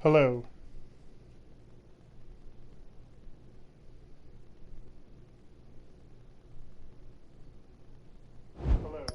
Hello. Hello.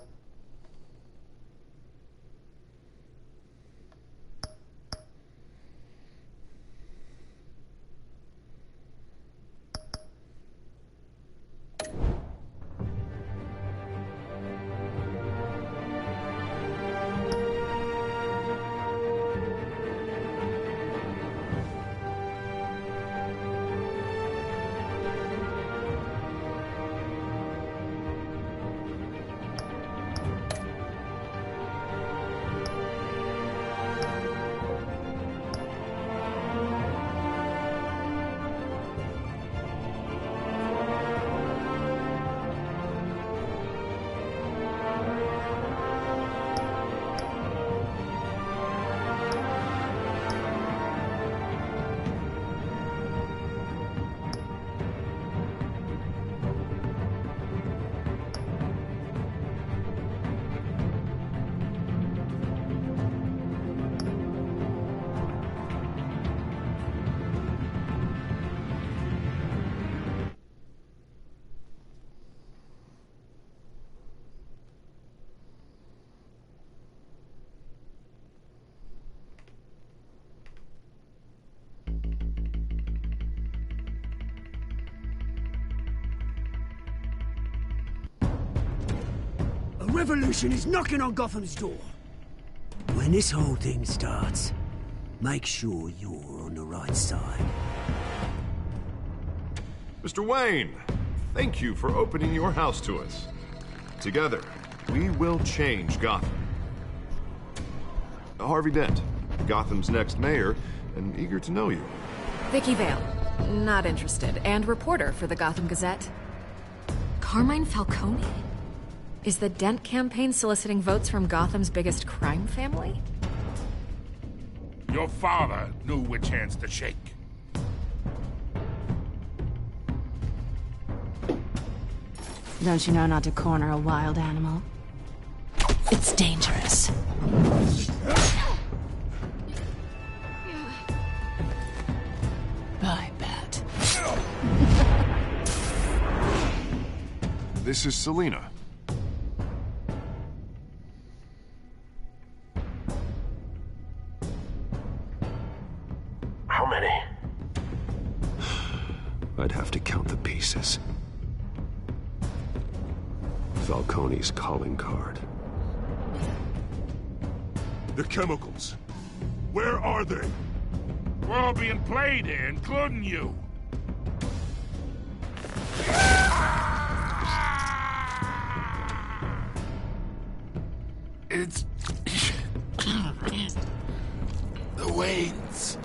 A revolution is knocking on Gotham's door. When this whole thing starts, make sure you're on the right side. Mr. Wayne, thank you for opening your house to us. Together, we will change Gotham. Harvey Dent, Gotham's next mayor, and eager to know you. Vicky Vale, not interested, and reporter for the Gotham Gazette. Carmine Falcone? Is the Dent campaign soliciting votes from Gotham's biggest crime family? Your father knew which hands to shake. Don't you know not to corner a wild animal? It's dangerous. I bet. This is Selina. How many? I'd have to count the pieces. Falcone's calling card. The chemicals. Where are they? We're all being played here, including you. It's... the Waynes.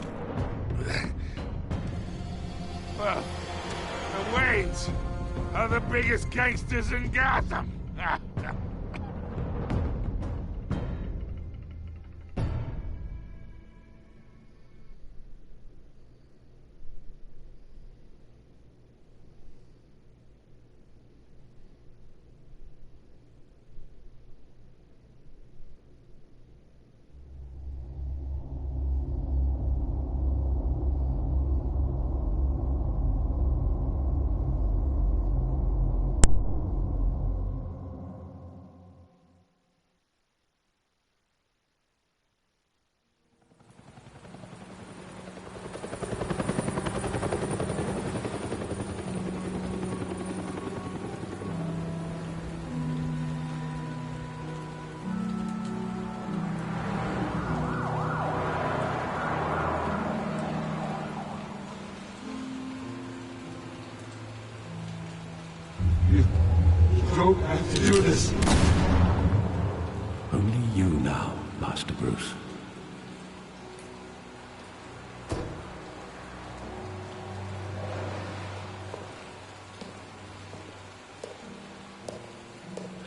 Well, the Waynes are the biggest gangsters in Gotham. Don't have to do this. Only you now, Master Bruce.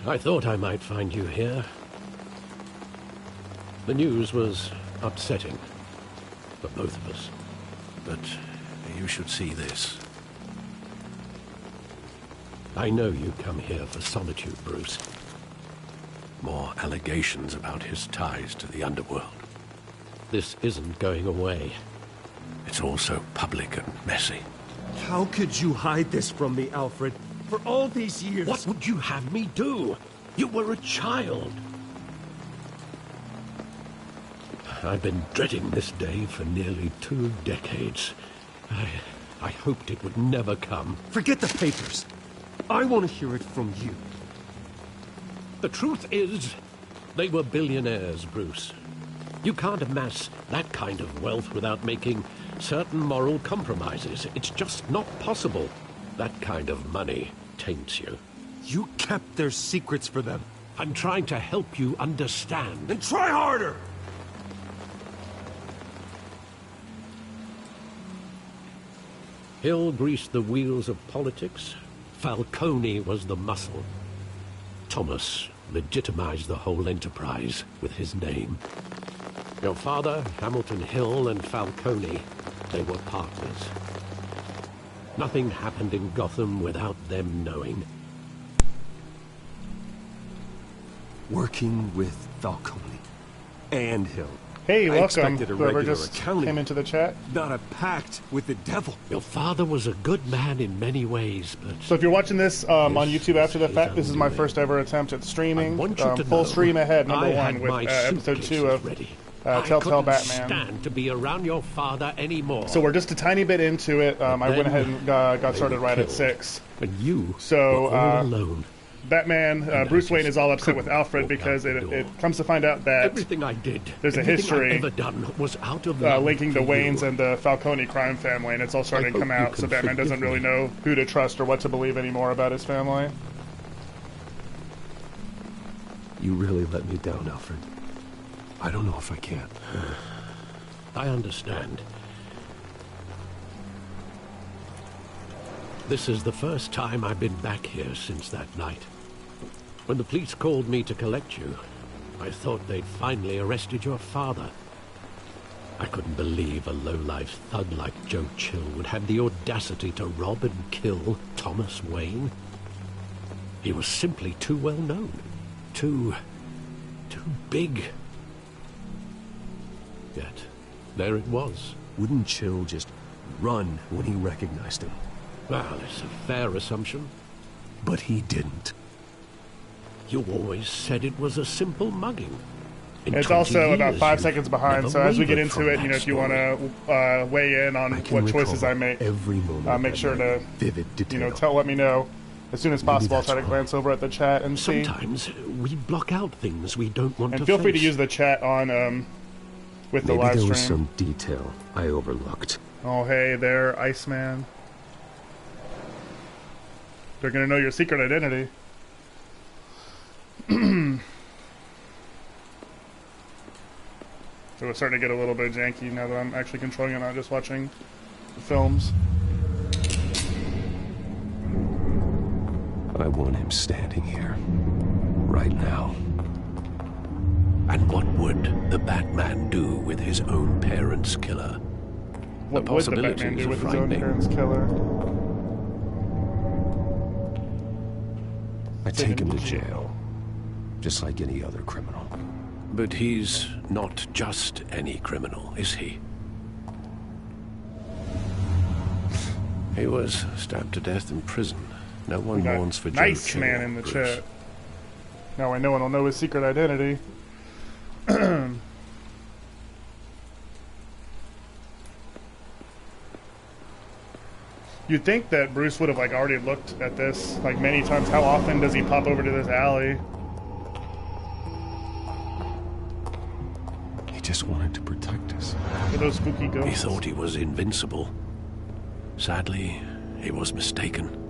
I thought I might find you here. The news was upsetting for both of us. But you should see this. I know you come here for solitude, Bruce. More allegations about his ties to the underworld. this isn't going away. It's all so public and messy. How could you hide this from me, Alfred? For all these years... What would you have me do? You were a child. I've been dreading this day for nearly 2 decades. I hoped it would never come. Forget the papers. I want to hear it from you. The truth is, they were billionaires, Bruce. You can't amass that kind of wealth without making certain moral compromises. It's just not possible. That kind of money taints you. You kept their secrets for them. I'm trying to help you understand. Then try harder! Hill greased the wheels of politics. Falcone was the muscle. Thomas legitimized the whole enterprise with his name. Your father, Hamilton Hill, and Falcone, they were partners. Nothing happened in Gotham without them knowing. Working with Falcone and Hill. Hey, I welcome, expected a whoever regular just accounting, came into the chat. not a pact with the devil. Your father was a good man in many ways, but... So if you're watching this on YouTube after the fact, this is my first ever attempt at streaming. Full stream ahead, number 1, with episode 2 of Telltale Batman. Stand to be around your father anymore. So we're just a tiny bit into it. I went ahead and got started right at 6. And you so, were all alone. Batman, Bruce Wayne is all upset with Alfred because it comes to find out that everything I did, there's a history I've ever done was out of linking the Waynes and the Falcone crime family, and it's all starting to come out, so Batman doesn't really know who to trust or what to believe anymore about his family. You really let me down, Alfred. I don't know if I can. I understand. This is the first time I've been back here since that night. When the police called me to collect you, I thought they'd finally arrested your father. I couldn't believe a low-life thug like Joe Chill would have the audacity to rob and kill Thomas Wayne. He was simply too well known. Too big. Yet, there it was. Wouldn't Chill just run when he recognized him? Well, it's a fair assumption. But he didn't. You always said it was a simple mugging. It's also about 5 seconds behind, so as we get into it, if you want to weigh in on what choices I make, every moment make sure to, vivid detail. let me know as soon as possible. I'll try to glance over at the chat and see. Sometimes we block out things we don't want to And feel free to face. use the chat on with the live stream. Maybe there was some detail I overlooked. Oh, hey there, Iceman. They're gonna know your secret identity. So it's starting to get a little bit janky now that I'm actually controlling it, not just watching the films. I want him standing here, right now. And what would the Batman do with his own parents' killer? What would the Batman do with his own parents' killer? I take him to jail, just like any other criminal. But he's not just any criminal, is he? He was stabbed to death in prison. No one mourns for Joe Nice Chill, man in the Bruce. chat. Now I know one will know his secret identity. You'd think that Bruce would have already looked at this many times. How often does he pop over to this alley? He just wanted to protect us. For those spooky ghosts. He thought he was invincible. Sadly, he was mistaken.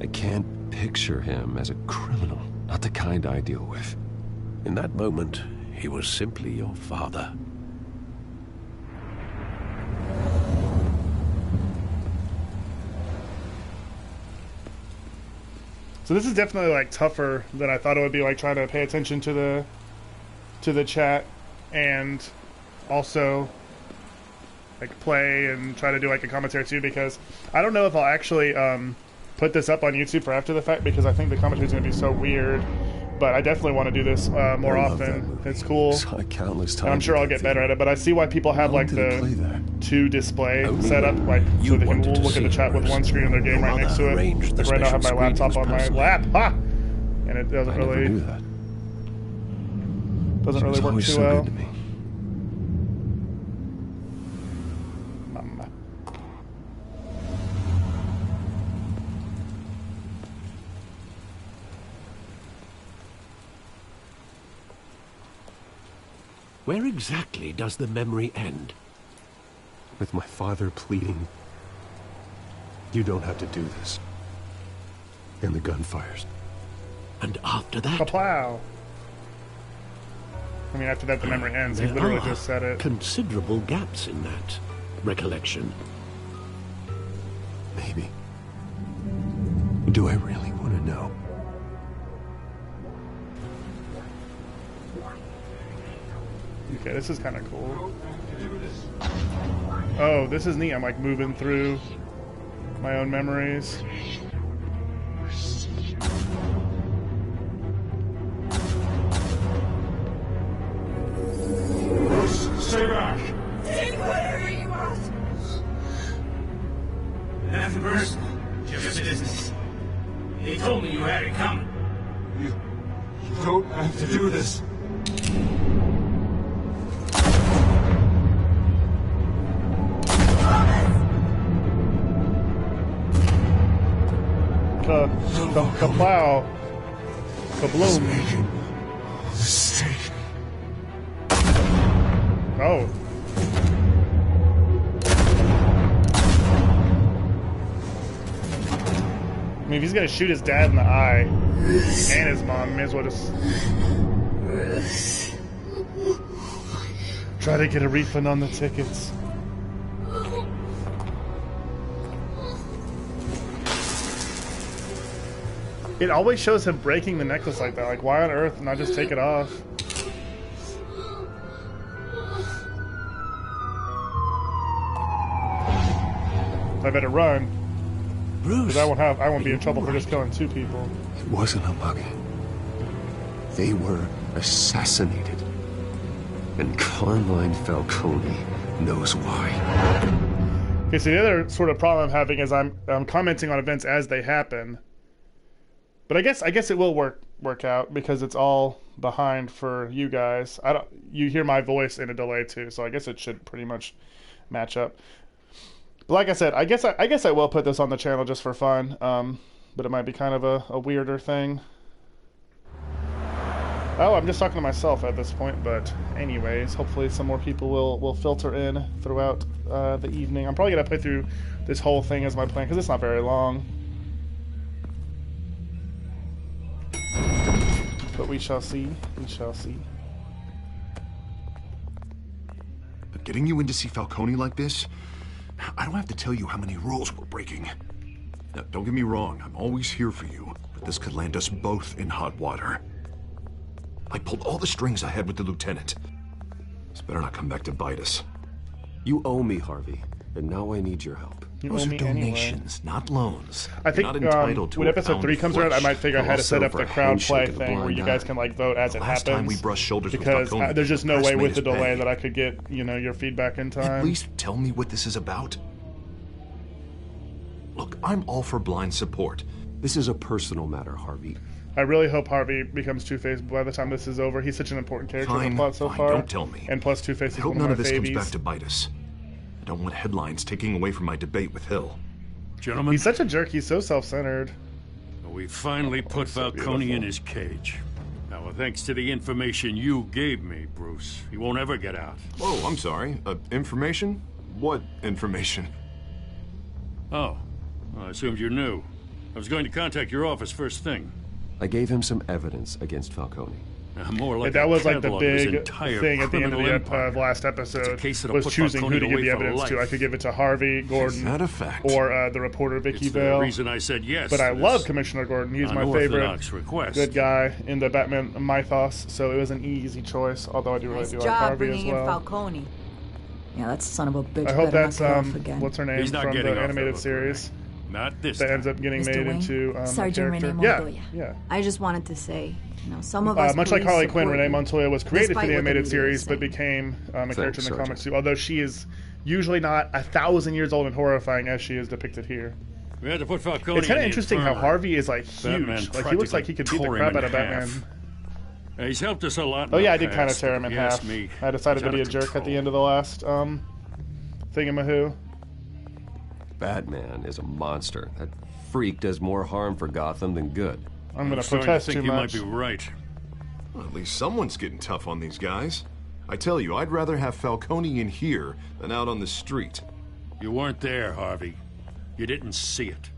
I can't picture him as a criminal. Not the kind I deal with. In that moment, he was simply your father. So this is definitely tougher than I thought it would be. Trying to pay attention to the chat and also play and try to do a commentary too, because I don't know if I'll actually put this up on YouTube for after the fact, because I think the commentary is going to be so weird But I definitely want to do this more I love that often. movie. It's cool. Saw it countless times. And I'm sure at I'll the get better theater. at it, but I see why people have How like did it play the there? 2 display Oh, setup, like you so they can wanted to look at the see chat with yours. one screen and their game Your right next mother to it. arranged the Like right now I have my special laptop on screenings my personally. lap, ha! And it doesn't I never really knew that. doesn't She really was work always too so well. good to me. Where exactly does the memory end? With my father pleading, "You don't have to do this." And the gun fires. And after that, Kaplow! I mean, after that, the memory ends. He there literally are just said it. considerable gaps in that recollection. Maybe. Do I really want to know? Okay, this is kind of cool. Oh, this is neat. I'm like moving through my own memories. Stay back! Take whatever you want. Nothing personal, just business. He told me you had it coming. You don't have to do this. Kaplow. Kabloom. Mistake. Oh. I mean, if he's gonna shoot his dad in the eye and his mom, may as well just try to get a refund on the tickets. It always shows him breaking the necklace like that. Like, why on earth not just take it off? I better run. Bruce, Because I won't be in trouble for just killing 2 people. it wasn't a mug. They were assassinated. And Carmine Falcone knows why. Okay, so the other sort of problem I'm having is I'm commenting on events as they happen. But I guess it will work out because it's all behind for you guys. You hear my voice in a delay too, so I guess it should pretty much match up. But like I said, I guess I will put this on the channel just for fun. But it might be kind of a weirder thing. Oh, I'm just talking to myself at this point, but anyways, hopefully some more people will filter in throughout the evening. I'm probably going to play through this whole thing as my plan, because it's not very long. But we shall see, we shall see. But getting you in to see Falcone like this, I don't have to tell you how many rules we're breaking. Now, don't get me wrong, I'm always here for you, but this could land us both in hot water. I pulled all the strings I had with the lieutenant. This better not come back to bite us. You owe me, Harvey, and now I need your help. You Those owe are me donations, not loans. I think You're not entitled to when a episode pound 3 of comes around, I flesh. might figure out how to set up Also the for a crowd play handshake and a thing where blind you guys eye. can like vote as it Last happens. time we brushed shoulders with because Falcone, there's just no press way made with the us delay pay. that I could get your feedback in time. At least tell me what this is about. Look, I'm all for blind support. This is a personal matter, Harvey. I really hope Harvey becomes Two-Face by the time this is over. He's such an important character in Fine, the plot so fine, far. don't tell me. And plus Two-Face I is hope one none of of my this comes favies. back to bite us. I don't want headlines taking away from my debate with Hill. Gentlemen, He's such a jerk. He's so self-centered. we finally put Falcone in his cage. Now, thanks to the information you gave me, Bruce, he won't ever get out. Oh, I'm sorry. Information? What information? Oh, well, I assumed you knew. I was going to contact your office first thing. I gave him some evidence against Falcone. More like That a was like the catalog of his big entire thing at the end of criminal the empire. last It's a episode case that'll was put choosing who Falcone to give away the for evidence to. life. I could give it to Harvey, Gordon, Is that a fact? or the reporter Vicky It's the Vale. reason I said yes. But I to this love Commissioner Gordon. He's my favorite unorthodox request. good guy in the Batman mythos, so it was an easy choice. Although I do really Nice do like job Harvey as bringing in well. Falcone. Yeah, that son of a bitch I hope better that's not get off again. what's her name He's not from getting the off, animated though, series. Not this that time. ends up getting Mr. made Wayne? into a Sergeant character. Renee Yeah, Montoya. yeah. I just wanted to say, some of us Much like police Harley Quinn, support Renee you, Montoya was created for despite the what animated media series, is but saying. became a character in the Sergeant. comics too. Although she is usually not 1,000 years old and horrifying as she is depicted here. We had to put Falcone It's kind in of the interesting how infirmary. Harvey is like huge. Batman Like he looks like he could beat the practically crap out of tore him in Batman. half. He's helped us a lot. Oh in yeah, I the did kind of past, tear but him in if you ask half. me, I decided he's to out be a of jerk at the control. end of the last thingamahoo. Batman is a monster. That freak does more harm for Gotham than good. I'm gonna starting to protest think too you much. might be right. Well, at least someone's getting tough on these guys. I tell you, I'd rather have Falcone in here than out on the street. You weren't there, Harvey. You didn't see it.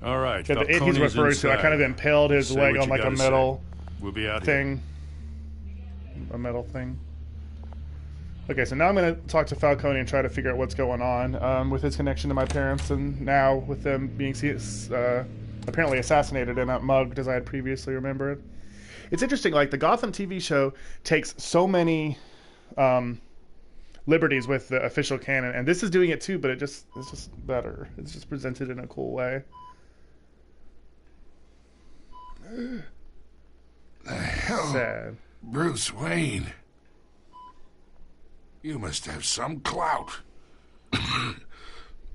All right. Yeah, the it he's Falcone's referring to, I inside. kind of impaled his Say leg what on you like a gotta metal say. We'll be out thing. A metal thing. Okay, so now I'm going to talk to Falcone and try to figure out what's going on with his connection to my parents, and now with them being apparently assassinated and not mugged as I had previously remembered. It's interesting, like the Gotham TV show takes so many liberties with the official canon, and this is doing it too, but it's just better. It's just presented in a cool way. The hell? Sad. Bruce Wayne. You must have some clout.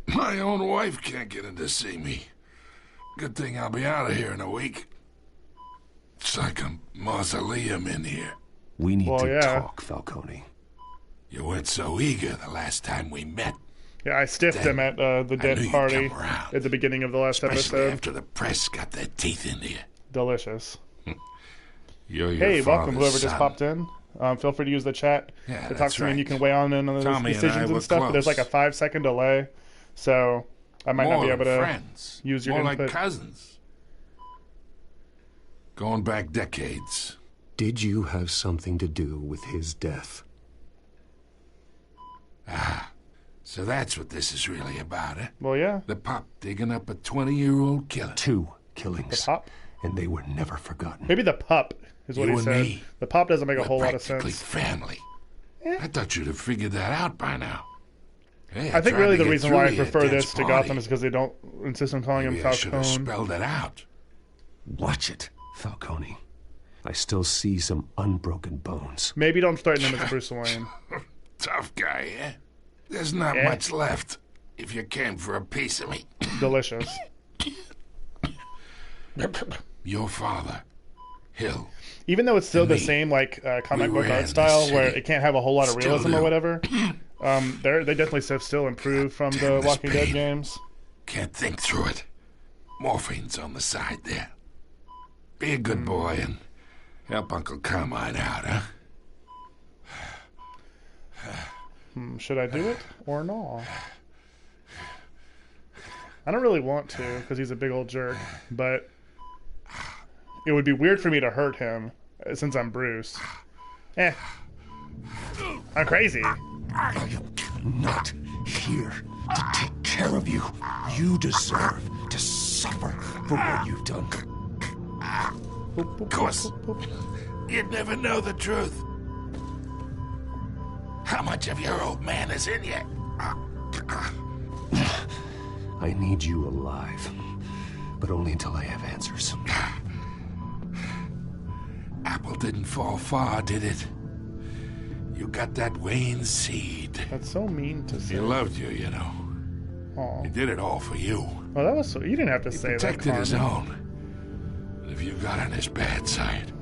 My own wife can't get in to see me. Good thing I'll be out of here in a week. It's like a mausoleum in here. We need Well, to yeah. talk, Falcone. You weren't so eager the last time we met. Yeah, I stiffed him at the knew dead you'd party come around. at the beginning of the last Especially episode. after the press got their teeth into you. Delicious. You're your Hey, welcome, father's whoever just son. popped in. Feel free to use the chat Yeah, to talk that's to me, and you right. can weigh on in on those Tommy and I decisions were and stuff. But there's like a close. 5-second delay, so I might not More be able than to friends. use your More input. like cousins. Going back decades. Did you have something to do with his death? So that's what this is really about, eh? Well, yeah. The pop digging up a 20-year-old killer. 2 killings. The pop? And they were never forgotten. Maybe the pup is what You he and said. me. The pop doesn't make a We're whole lot of practically sense. family. I thought you'd have figured that out by now. Hey, I think tried really to the get reason why I through you at prefer Dad's this to party. Gotham is because they don't insist on calling Maybe him I should have Falcone. spelled it out. Watch it, Falcone. I still see some unbroken bones. Maybe don't threaten him as Bruce Wayne. Tough guy, eh? There's not Yeah. much left if you came for a piece of me. Delicious. Your father, Hill. Even though it's still And the me. same like comic We book ran art this style where city. it can't have a whole lot of Still realism do. or whatever, they definitely have still improved from the Damn this Walking Dead pain. games. Can't think through it. Morphine's on the side there. Be a good boy and help Uncle Carmine out, huh? Should I do it or not? I don't really want to because he's a big old jerk, but it would be weird for me to hurt him since I'm Bruce. I'm crazy. Not here to take care of you. You deserve to suffer for what you've done. Of course. You'd never know the truth. How much of your old man is in you? I need you alive, but only until I have answers. Apple didn't fall far, did it? You got that Wayne seed. That's so mean to say. He loved you, you know. Aw. He did it all for you. Well, that was so. You didn't have to He say that. protected his Carmen. own. But if you got on his bad side,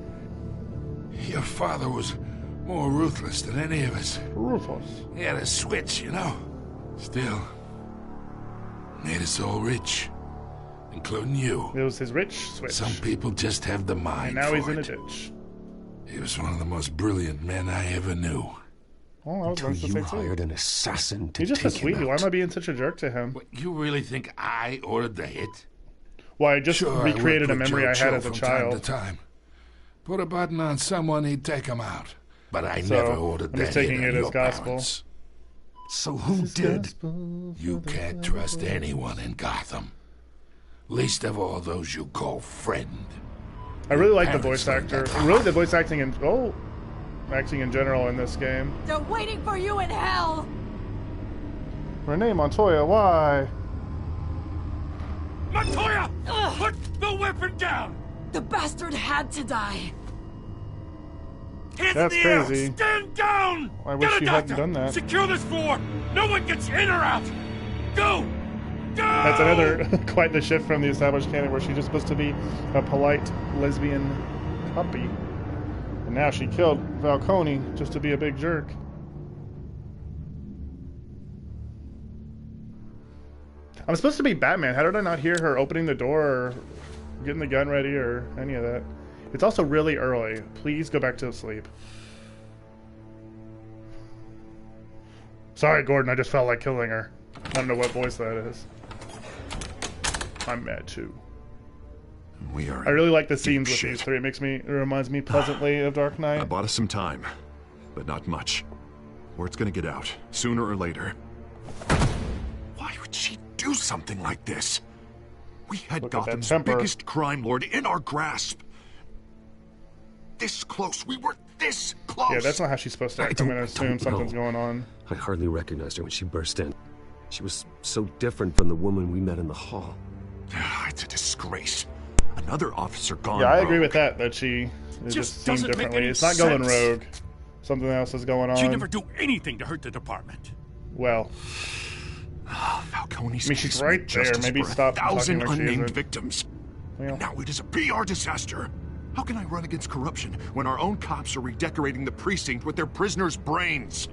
your father was more ruthless than any of us. Ruthless. He had a switch, you know. Still, made us all rich, including you. It was his rich switch. Some people just have the mind And now for he's in a it. ditch. He was one of the most brilliant men I ever knew. Oh, I was Until going to you say too. hired an assassin to He's just a take him sweetie. Why out. am I being such a jerk to him? What, you really think I ordered the hit? Well, I just Sure, recreated I a worked with memory I Joe had Cho as a from child. Time to time. Put a button on someone, he'd take him out. But I So, never ordered I'm just that taking hit it on as your gospel. parents. So who did? You can't trust anyone in Gotham. Least of all those you call friend. I really like the Parents voice learned actor. that Really, the voice acting acting in general in this game. They're waiting for you in hell! Renee Montoya, why? Montoya! Put the weapon down! The bastard had to die. Hands That's in the air! crazy. Stand down! I wish Get a she hadn't doctor! done that. Secure this floor! No one gets in or out! Go! Go! That's another quite the shift from the established canon where she's just supposed to be a polite lesbian puppy. And now she killed Falcone just to be a big jerk. I'm supposed to be Batman. How did I not hear her opening the door or getting the gun ready or any of that? It's also really early. Please go back to sleep. Sorry, Gordon. I just felt like killing her. I don't know what voice that is. I'm mad too. We are. I really like the scenes with these three. It reminds me pleasantly of Dark Knight. I bought us some time, but not much. Word's gonna get out sooner or later. Why would she do something like this? We had Gotham's biggest crime lord in our grasp. This close. We were this close. Yeah, that's not how she's supposed to act. I'm gonna assume something's going on. I hardly recognized her when she burst in. She was so different from the woman we met in the hall. It's a disgrace. Another officer gone Yeah, I rogue. agree with that. That she just seemed differently. It's not going rogue. Something else is going on. She never do anything to hurt the department. Well, Falcone's I mean, she's right there. Maybe stop talking 1,000 like she unnamed isn't. victims. Well. And now it is a PR disaster. How can I run against corruption when our own cops are redecorating the precinct with their prisoners' brains?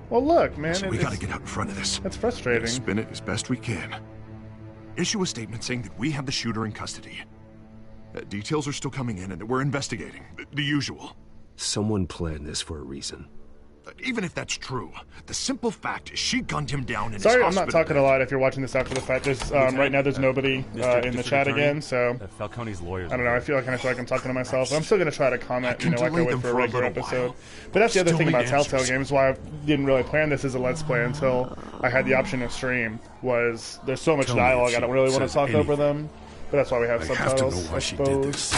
Well, look, man. So we gotta get out in front of this. That's frustrating. Spin it as best we can. Issue a statement saying that we have the shooter in custody. Details are still coming in and that we're investigating. The usual. Someone planned this for a reason. Even if that's true, the simple fact is she gunned him down in Sorry, his I'm not hospital talking a lot if you're watching this after the fact. There's right now there's nobody in the chat again, so Falcone's lawyers. I don't know. I feel like I'm talking to myself. I'm still gonna try to comment, like I would for a regular episode. But that's the other thing about Telltale games. Why I didn't really plan this as a Let's Play until I had the option to stream. Was there's so much dialogue I don't really want to talk over them. But that's why we have subtitles, I suppose.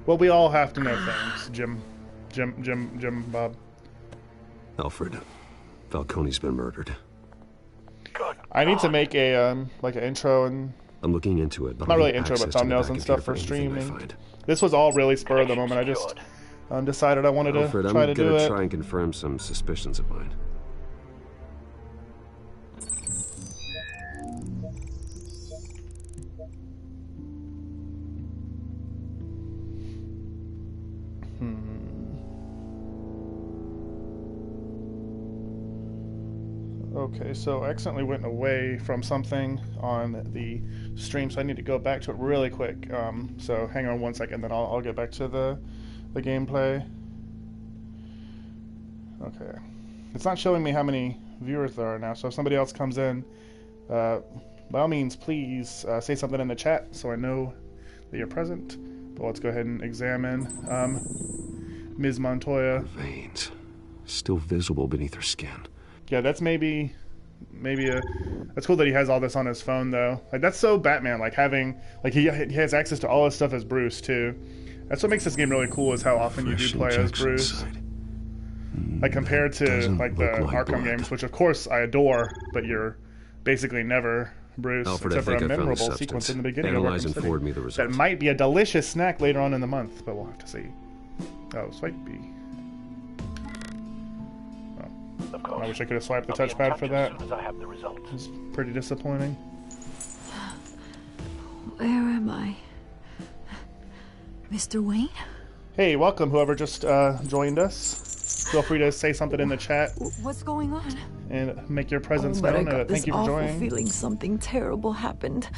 Well, we all have to know things, Jim, Bob. Alfred, Falcone's been murdered. I need to make a like an intro and I'm looking into it. But not really intro, but thumbnails and stuff for streaming. This was all really spur of the moment. I just decided I wanted Alfred, to try to do it. I'm gonna try and confirm some suspicions of mine. Okay, so I accidentally went away from something on the stream, so I need to go back to it really quick. So hang on 1 second, then I'll get back to the gameplay. Okay. It's not showing me how many viewers there are now, so if somebody else comes in, by all means, please say something in the chat so I know that you're present. But let's go ahead and examine Ms. Montoya. Her veins still visible beneath her skin. Yeah, that's maybe that's cool that he has all this on his phone though. Like that's so Batman, like having he has access to all his stuff as Bruce too. That's what makes this game really cool is how often you do play as Bruce. Like compared to like the Arkham games, which of course I adore, but you're basically never Bruce, Alfred, except for a memorable sequence in the beginning of Analyze Arkham and City. forward me the results. That might be a delicious snack later on in the month, but we'll have to see. Oh, swipe B. I wish I could have swiped the touchpad for that. It's pretty disappointing. Where am I? Mr. Wayne? Hey, welcome whoever just joined us. Feel free to say something in the chat. What's going on? And make your presence known. Thank you for joining. Feeling something terrible happened.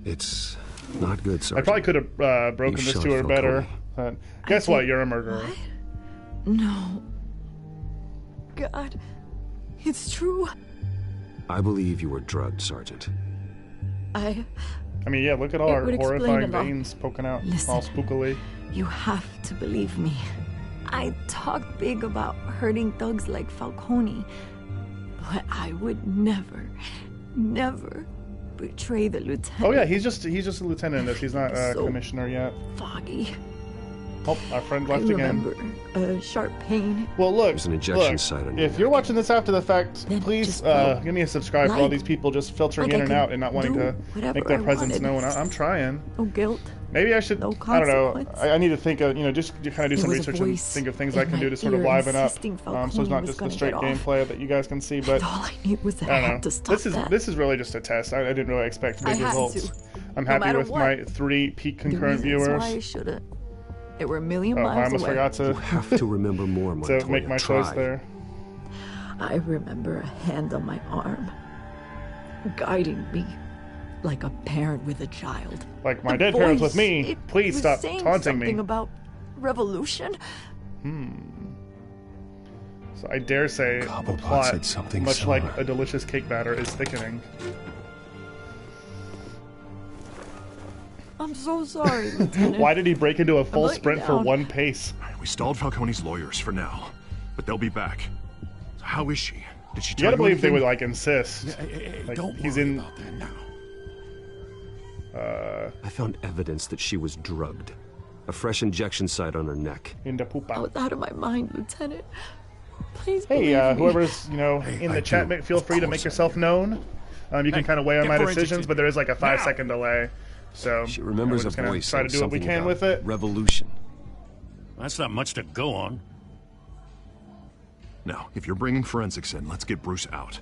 It's not good, Sergeant. I probably could have broken this to her better. Guess what? You're a murderer. What? No. God, it's true. I believe you were drugged, Sergeant. I mean, yeah, look at all our horrifying lot. veins poking out Listen, all spookily. You have to believe me. I talked big about hurting thugs like Falcone, but I would never betray the lieutenant. Oh yeah, he's just a lieutenant in this. He's not a So commissioner yet. Foggy. Oh, our friend I left again. remember a sharp pain. Well, look, There's an injection site on your if you're watching this after the fact, Then please just go. give me a subscribe for all Like- these people just filtering like I in and could out and not wanting do to whatever make their I presence wanted. known. I'm trying. No guilt. Maybe I should, No I don't know, consequence. I need to think of, just kind of do There some was a research and voice think of things in I can do my to sort of ear liven up, insisting so it's Falcone not was just the gonna straight get off. gameplay that you guys can see, but All I knew was that I I don't know. had to stop that. This is really just a test. I didn't really expect I big had results. to. I'm No happy matter with what. my 3 peak The concurrent reasons viewers. why I shouldn't. They were a million Oh, I miles almost away. forgot to, You have to remember more, Montoya. to make my choice Try. there. I remember a hand on my arm, guiding me like a parent with a child. Like my The dead parents with voice, me. it Please was stop saying taunting me. something about revolution. So I dare say the Cobblepot plot, said something much like similar. a delicious cake batter, is thickening. I'm so sorry, Lieutenant. Why did he break into a full let you sprint for down. 1 pace? We stalled Falcone's lawyers for now, but they'll be back. So how is she? Did she You tell gotta believe they anything? would like insist. Like, Don't he's worry in. about that now. I found evidence that she was drugged. A fresh injection site on her neck. In the I pupa. was out of my mind, Lieutenant. Please Hey, believe me. whoever's in I the chat, do. feel free to Of make course I yourself known. You can kind of weigh on get my forensic decisions, but there is like a 5-second now. delay. So She we're remembers just a gonna voice try to saying do what we something can about with it. revolution. That's not much to go on. Now, if you're bringing forensics in, let's get Bruce out.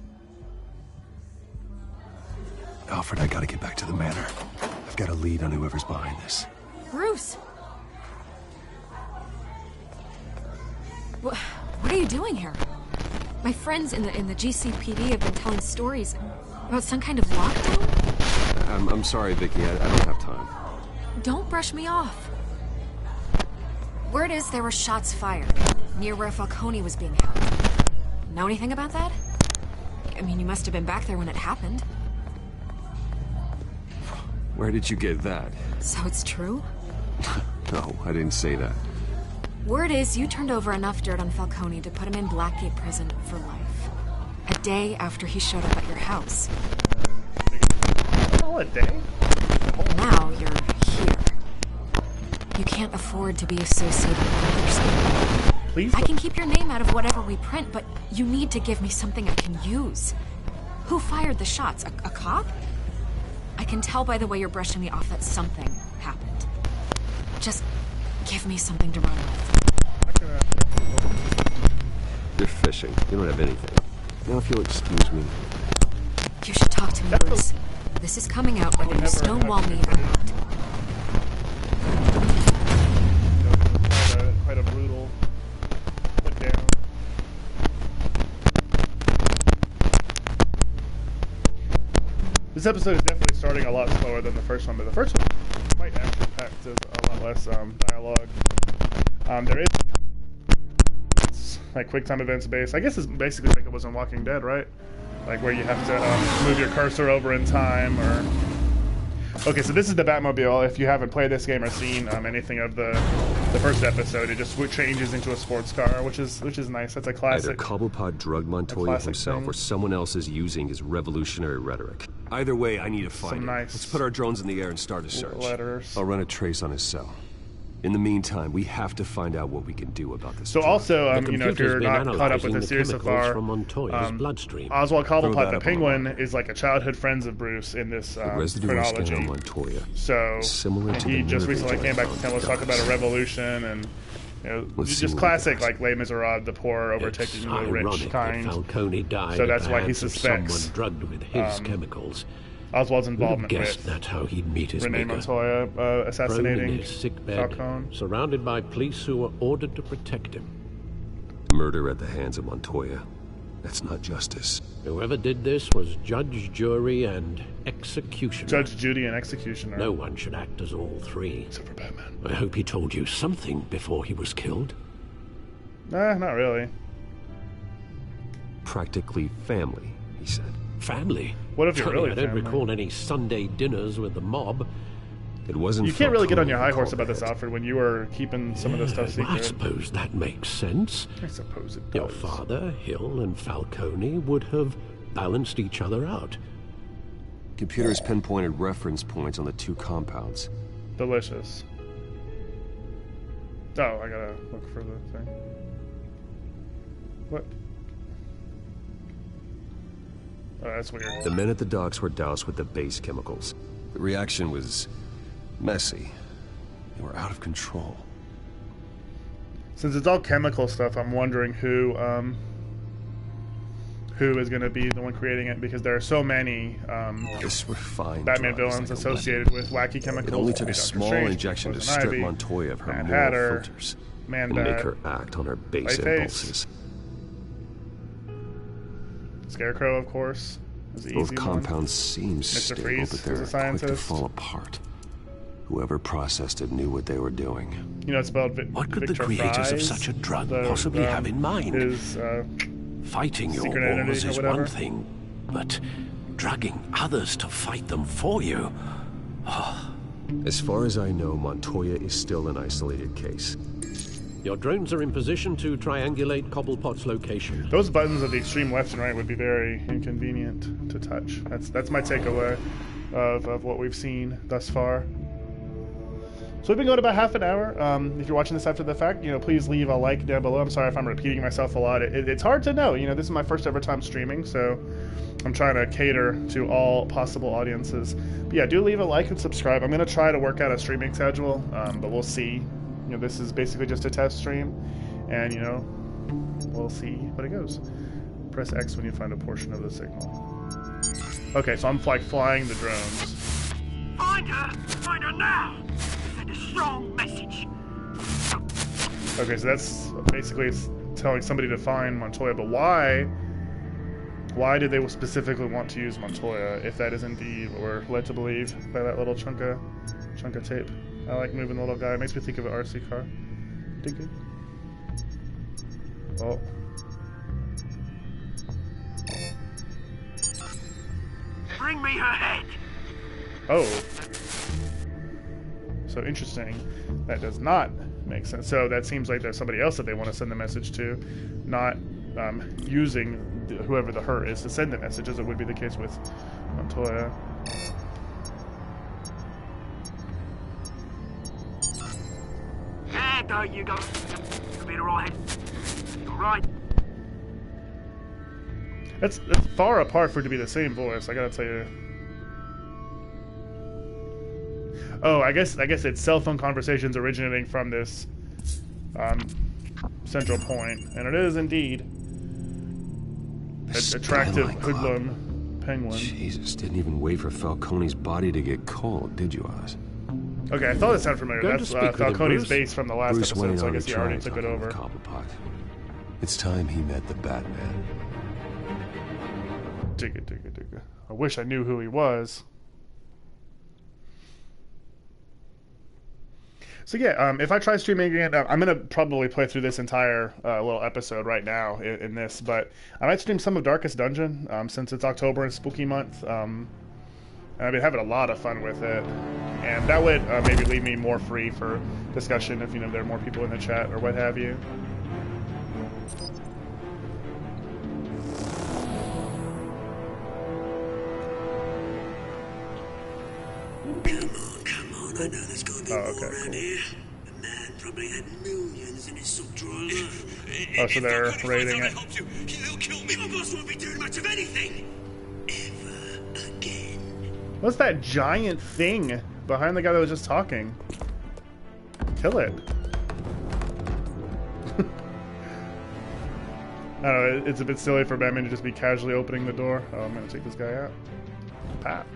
Alfred, I gotta get back to the manor. I've got a lead on whoever's behind this. Bruce! What are you doing here? My friends in the GCPD have been telling stories about some kind of lockdown? I'm sorry, Vicky. I don't have time. Don't brush me off. Word is there were shots fired near where Falcone was being held. Know anything about that? I mean, you must have been back there when it happened. Where did you get that? So it's true? No, I didn't say that. Word is you turned over enough dirt on Falcone to put him in Blackgate Prison for life. A day after he showed up at your house. Oh, a day? Now you're here. You can't afford to be associated with others. Please. I can keep your name out of whatever we print, but you need to give me something I can use. Who fired the shots? A cop? I can tell by the way you're brushing me off that something happened. Just give me something to run with. You're fishing. You don't have anything. Now, if you'll excuse me. You should talk to me, Bruce. This is coming out whether you stonewall me or not. Quite a brutal put down. This episode is definitely starting a lot slower than the first one, but the first one is quite action-packed. There's a lot less dialogue. There is like quick time events based. I guess it's basically like it was in Walking Dead, right? Like where you have to move your cursor over in time or... Okay, so this is the Batmobile. If you haven't played this game or seen anything of the first episode, it just changes into a sports car, which is nice. That's a Either classic. Cobblepot drugged Montoya classic himself, thing. or someone else is using his revolutionary rhetoric. Either way, I need to find Some him. nice Let's put our drones in the air and start a search. letters. I'll run a trace on his cell. In the meantime, we have to find out what we can do about this. So drug. also, The if computer's you're been not caught up with analyzing the the series so chemicals far, from Montoya's bloodstream. Oswald Throw Cobblepot, that the up Penguin, on is like a childhood friend of Bruce in this the residue scan chronology. on Montoya. So Similar to he the just nerve recently came back to agent town. Let's talk about a revolution and Let's see just what we classic got. like Les Miserables, the poor overtaking It's the ironic rich that kind. Falcone died So at that's the why he hands of suspects, someone drugged with his chemicals. Oswald's Who'd have involvement guessed with that's how he'd meet his Rene maker. Montoya Prone in assassinating his sick bed, Falcone. surrounded by police who were ordered to protect him. Murder at the hands of Montoya. That's not justice. Whoever did this was judge, jury, and executioner. Judge, Judy, and executioner. No one should act as all three. Except for Batman. I hope he told you something before he was killed. Nah, not really. Practically family, he said. Family? What if you're Tony, really I don't family? recall any Sunday dinners with the mob. It wasn't. You can't really get on your high Falcone horse about this, called Alfred, when you were keeping some of this stuff Well, I secret. suppose that makes sense. I suppose it does. Your father, Hill, and Falcone would have balanced each other out. Computers pinpointed reference points on the two compounds. Delicious. Oh, I gotta look for the thing. What? Oh, that's weird. The men at the docks were doused with the base chemicals. The reaction was messy. They were out of control. Since it's all chemical stuff, I'm wondering who is going to be the one creating it, because there are so many Batman villains associated with wacky chemicals. It only took a small injection to strip Montoya of her moral filters and make her act on her base impulses. Scarecrow, of course, is the Both easy compounds seem stable, but they're quick to fall apart. Whoever processed it knew what they were doing. You know, it's spelled What could the creators of such a drug possibly have in mind? Fighting your wars is one thing, but drugging others to fight them for you... As far as I know, Montoya is still an isolated case. Your drones are in position to triangulate Cobblepot's location. Those buttons at the extreme left and right would be very inconvenient to touch. That's my takeaway of what we've seen thus far. So we've been going about half an hour. If you're watching this after the fact, you know, please leave a like down below. I'm sorry if I'm repeating myself a lot. It's hard to know. You know, this is my first ever time streaming, so I'm trying to cater to all possible audiences. But yeah, do leave a like and subscribe. I'm going to try to work out a streaming schedule, but we'll see. You know, this is basically just a test stream, and, you know, we'll see what it goes. Press X when you find a portion of the signal. Okay, so I'm like flying the drones. Find her now! Send a strong message. Okay, so that's basically telling somebody to find Montoya, but why did they specifically want to use Montoya, if that is indeed what we're led to believe by that little chunk of tape? I like moving the little guy. It makes me think of an RC car. Dig it. Oh. Bring me her head. Oh. So interesting. That does not make sense. So that seems like there's somebody else that they want to send the message to, not using whoever the her is to send the message, as it would be the case with Montoya. There you go. You'll be alright. Alright. That's far apart for it to be the same voice, I gotta tell you. Oh, I guess it's cell phone conversations originating from this central point, and it is indeed an attractive hoodlum penguin. Jesus, didn't even wait for Falcone's body to get cold, did you, Oz? Okay, I thought it sounded familiar. That's Falcone's base from the last Bruce episode, so I guess he already took it over. It's time he met the Batman. Digga. I wish I knew who he was. So yeah, if I try streaming again, I'm going to probably play through this entire little episode right now in this, but I might stream some of Darkest Dungeon, since it's October and spooky month. I've been having a lot of fun with it, and that would maybe leave me more free for discussion if, you know, there are more people in the chat or what have you. Come on, I know there's gonna be more around here. The man probably had millions in his sock drawer. Oh, so they're raiding it. He'll kill me. My boss won't be doing much of anything. What's that giant thing behind the guy that was just talking? Kill it. I don't know, it's a bit silly for Batman to just be casually opening the door. Oh, I'm gonna take this guy out. Pap.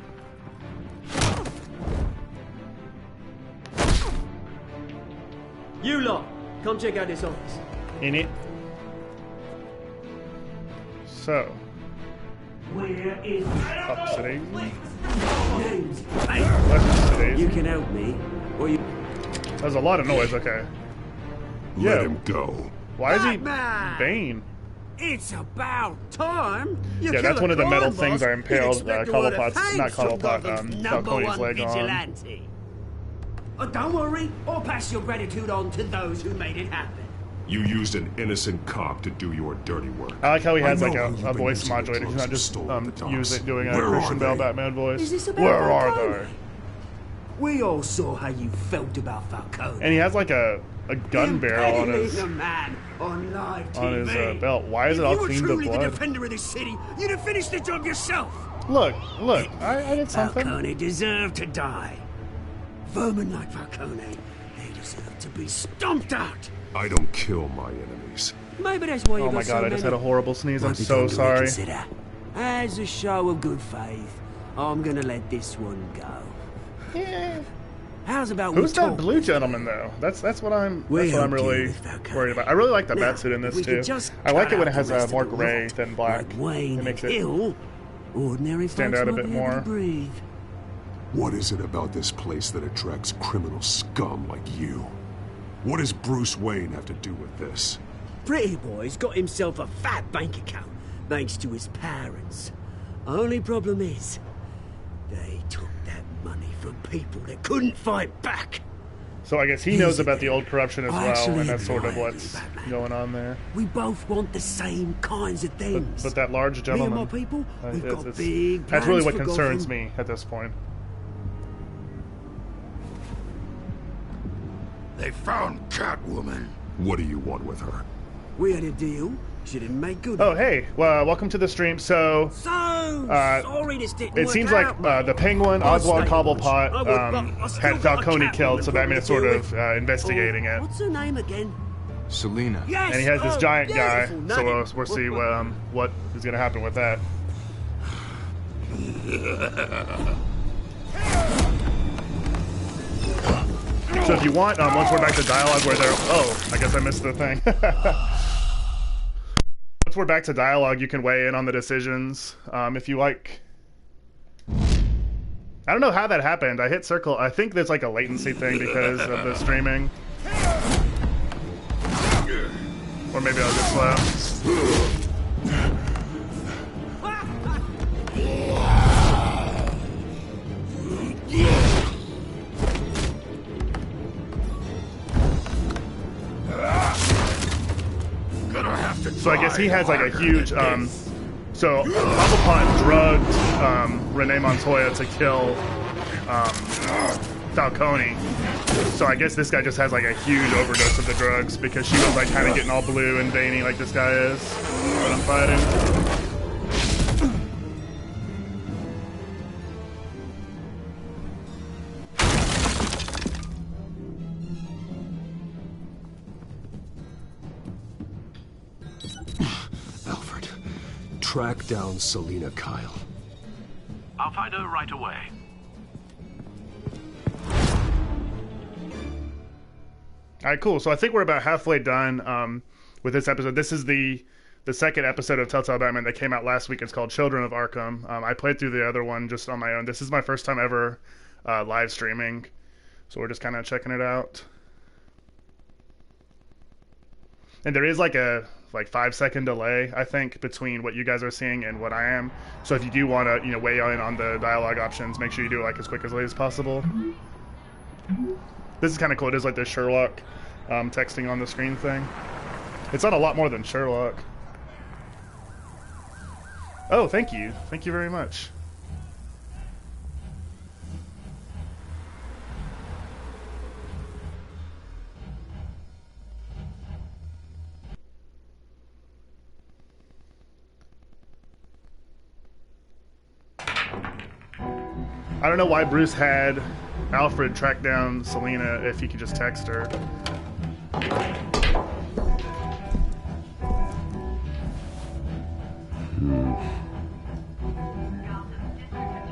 You lot, come check out this office. In it. So. Where is upstairs? Hey, you can help me, or you... There's a lot of noise, okay. Let him go. Why is he Bane? It's about time. Yeah, that's one of the metal things I impaled Falcone's leg on. Oh, don't worry, I'll pass your gratitude on to those who made it happen. You used an innocent cop to do your dirty work. I like how he has like a voice modulator. He's not just doing a Christian Bale Batman voice. Where are they? We all saw how you felt about Falcone. And he has like a gun barrel on his man on live TV. on his belt. Why is it all cleaned If with you were truly the blood? defender of this city, you'd have finished the job yourself. Look, I did something. Falcone deserved to die. Vermin like Falcone, they deserve to be stomped out. I don't kill my enemies. Maybe that's why you Oh got my so god, I just many. had a horrible sneeze. I'm Might be so time to sorry. reconsider. As a show of good faith, I'm gonna let this one go. Yeah. How's about Who's we that talk? blue gentleman though? That's what I'm really worried about. I really like the Now, batsuit in if this we too. could just I like cut it when it out has the rest more of the gray rot, than black. like Wayne It makes and it Hill, ordinary stand folks out a might bit be able to more. breathe. What is it about this place that attracts criminal scum like you? What does Bruce Wayne have to do with this? Pretty boy's got himself a fat bank account, thanks to his parents. Only problem is, they took that money from people that couldn't fight back. So I guess he knows about the old corruption as I well, actually and that's sort of admire what's you, Batman. going on there. We both want the same kinds of things. But that large gentleman, Me and my people, we've got it's- big that's really plans what for concerns Gotham. me at this point. They found Catwoman. What do you want with her? We had a deal. She didn't make good. Oh, hey, well, welcome to the stream. So, sorry this didn't it work seems out, like the Penguin, I'll Oswald stay on. Cobblepot, had Falcone killed, so Batman is sort of investigating it. What's her name again? Selina. Yes. And he has this giant guy, beautiful so name. we'll see what is going to happen with that. So if you want, once we're back to dialogue where they're... Oh, I guess I missed the thing. Once we're back to dialogue, you can weigh in on the decisions. If you like... I don't know how that happened. I hit circle. I think there's like a latency thing because of the streaming. Or maybe I'll get slow. So I guess he has like a huge, so Cobblepot drugged Renee Montoya to kill Falcone. So I guess this guy just has like a huge overdose of the drugs because she was like kind of getting all blue and veiny like this guy is when I'm fighting. Alfred, track down Selina Kyle. I'll find her right away. All right, cool. So I think we're about halfway done with this episode. This is the second episode of Telltale Batman that came out last week. It's called Children of Arkham. I played through the other one just on my own. This is my first time ever live streaming, so we're just kind of checking it out. And there is like a 5-second delay, I think, between what you guys are seeing and what I am. So if you do want to, weigh in on the dialogue options, make sure you do it like as quickly as possible. This is kind of cool. It is like the Sherlock texting on the screen thing. It's on a lot more than Sherlock. Oh, thank you. Thank you very much. I don't know why Bruce had Alfred track down Selina if he could just text her.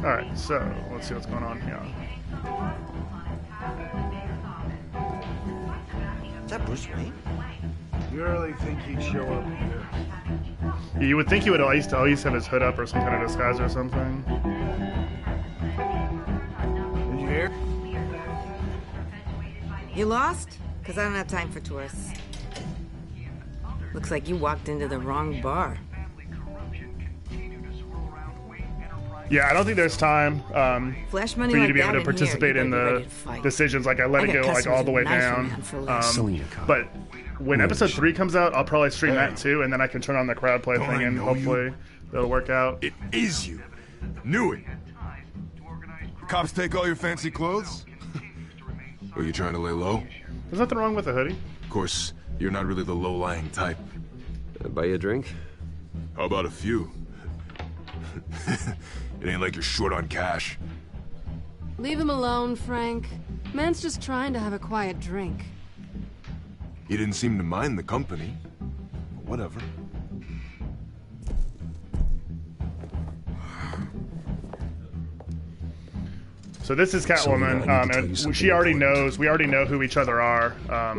Alright, so let's see what's going on here. Is that Bruce Wayne? You really think he'd show up here? You would think he would at least have his hood up or some kind of disguise or something. Did you hear? You lost? Because I don't have time for tourists. Looks like you walked into the wrong bar. Yeah, I don't think there's time Flash for money you like to be able that to in participate here, in you better be the ready to fight. decisions. Like I let I it got go like all the way customers with knife in hand for less. But when episode 3 comes out, I'll probably stream that too, and then I can turn on the crowd play thing, and hopefully it'll work out. It is you. Knew it. Cops take all your fancy clothes? Are you trying to lay low? There's nothing wrong with a hoodie. Of course, you're not really the low-lying type. Buy you a drink? How about a few? It ain't like you're short on cash. Leave him alone, Frank. Man's just trying to have a quiet drink. He didn't seem to mind the company. Whatever. So this is Catwoman, and she already knows. We already know who each other are.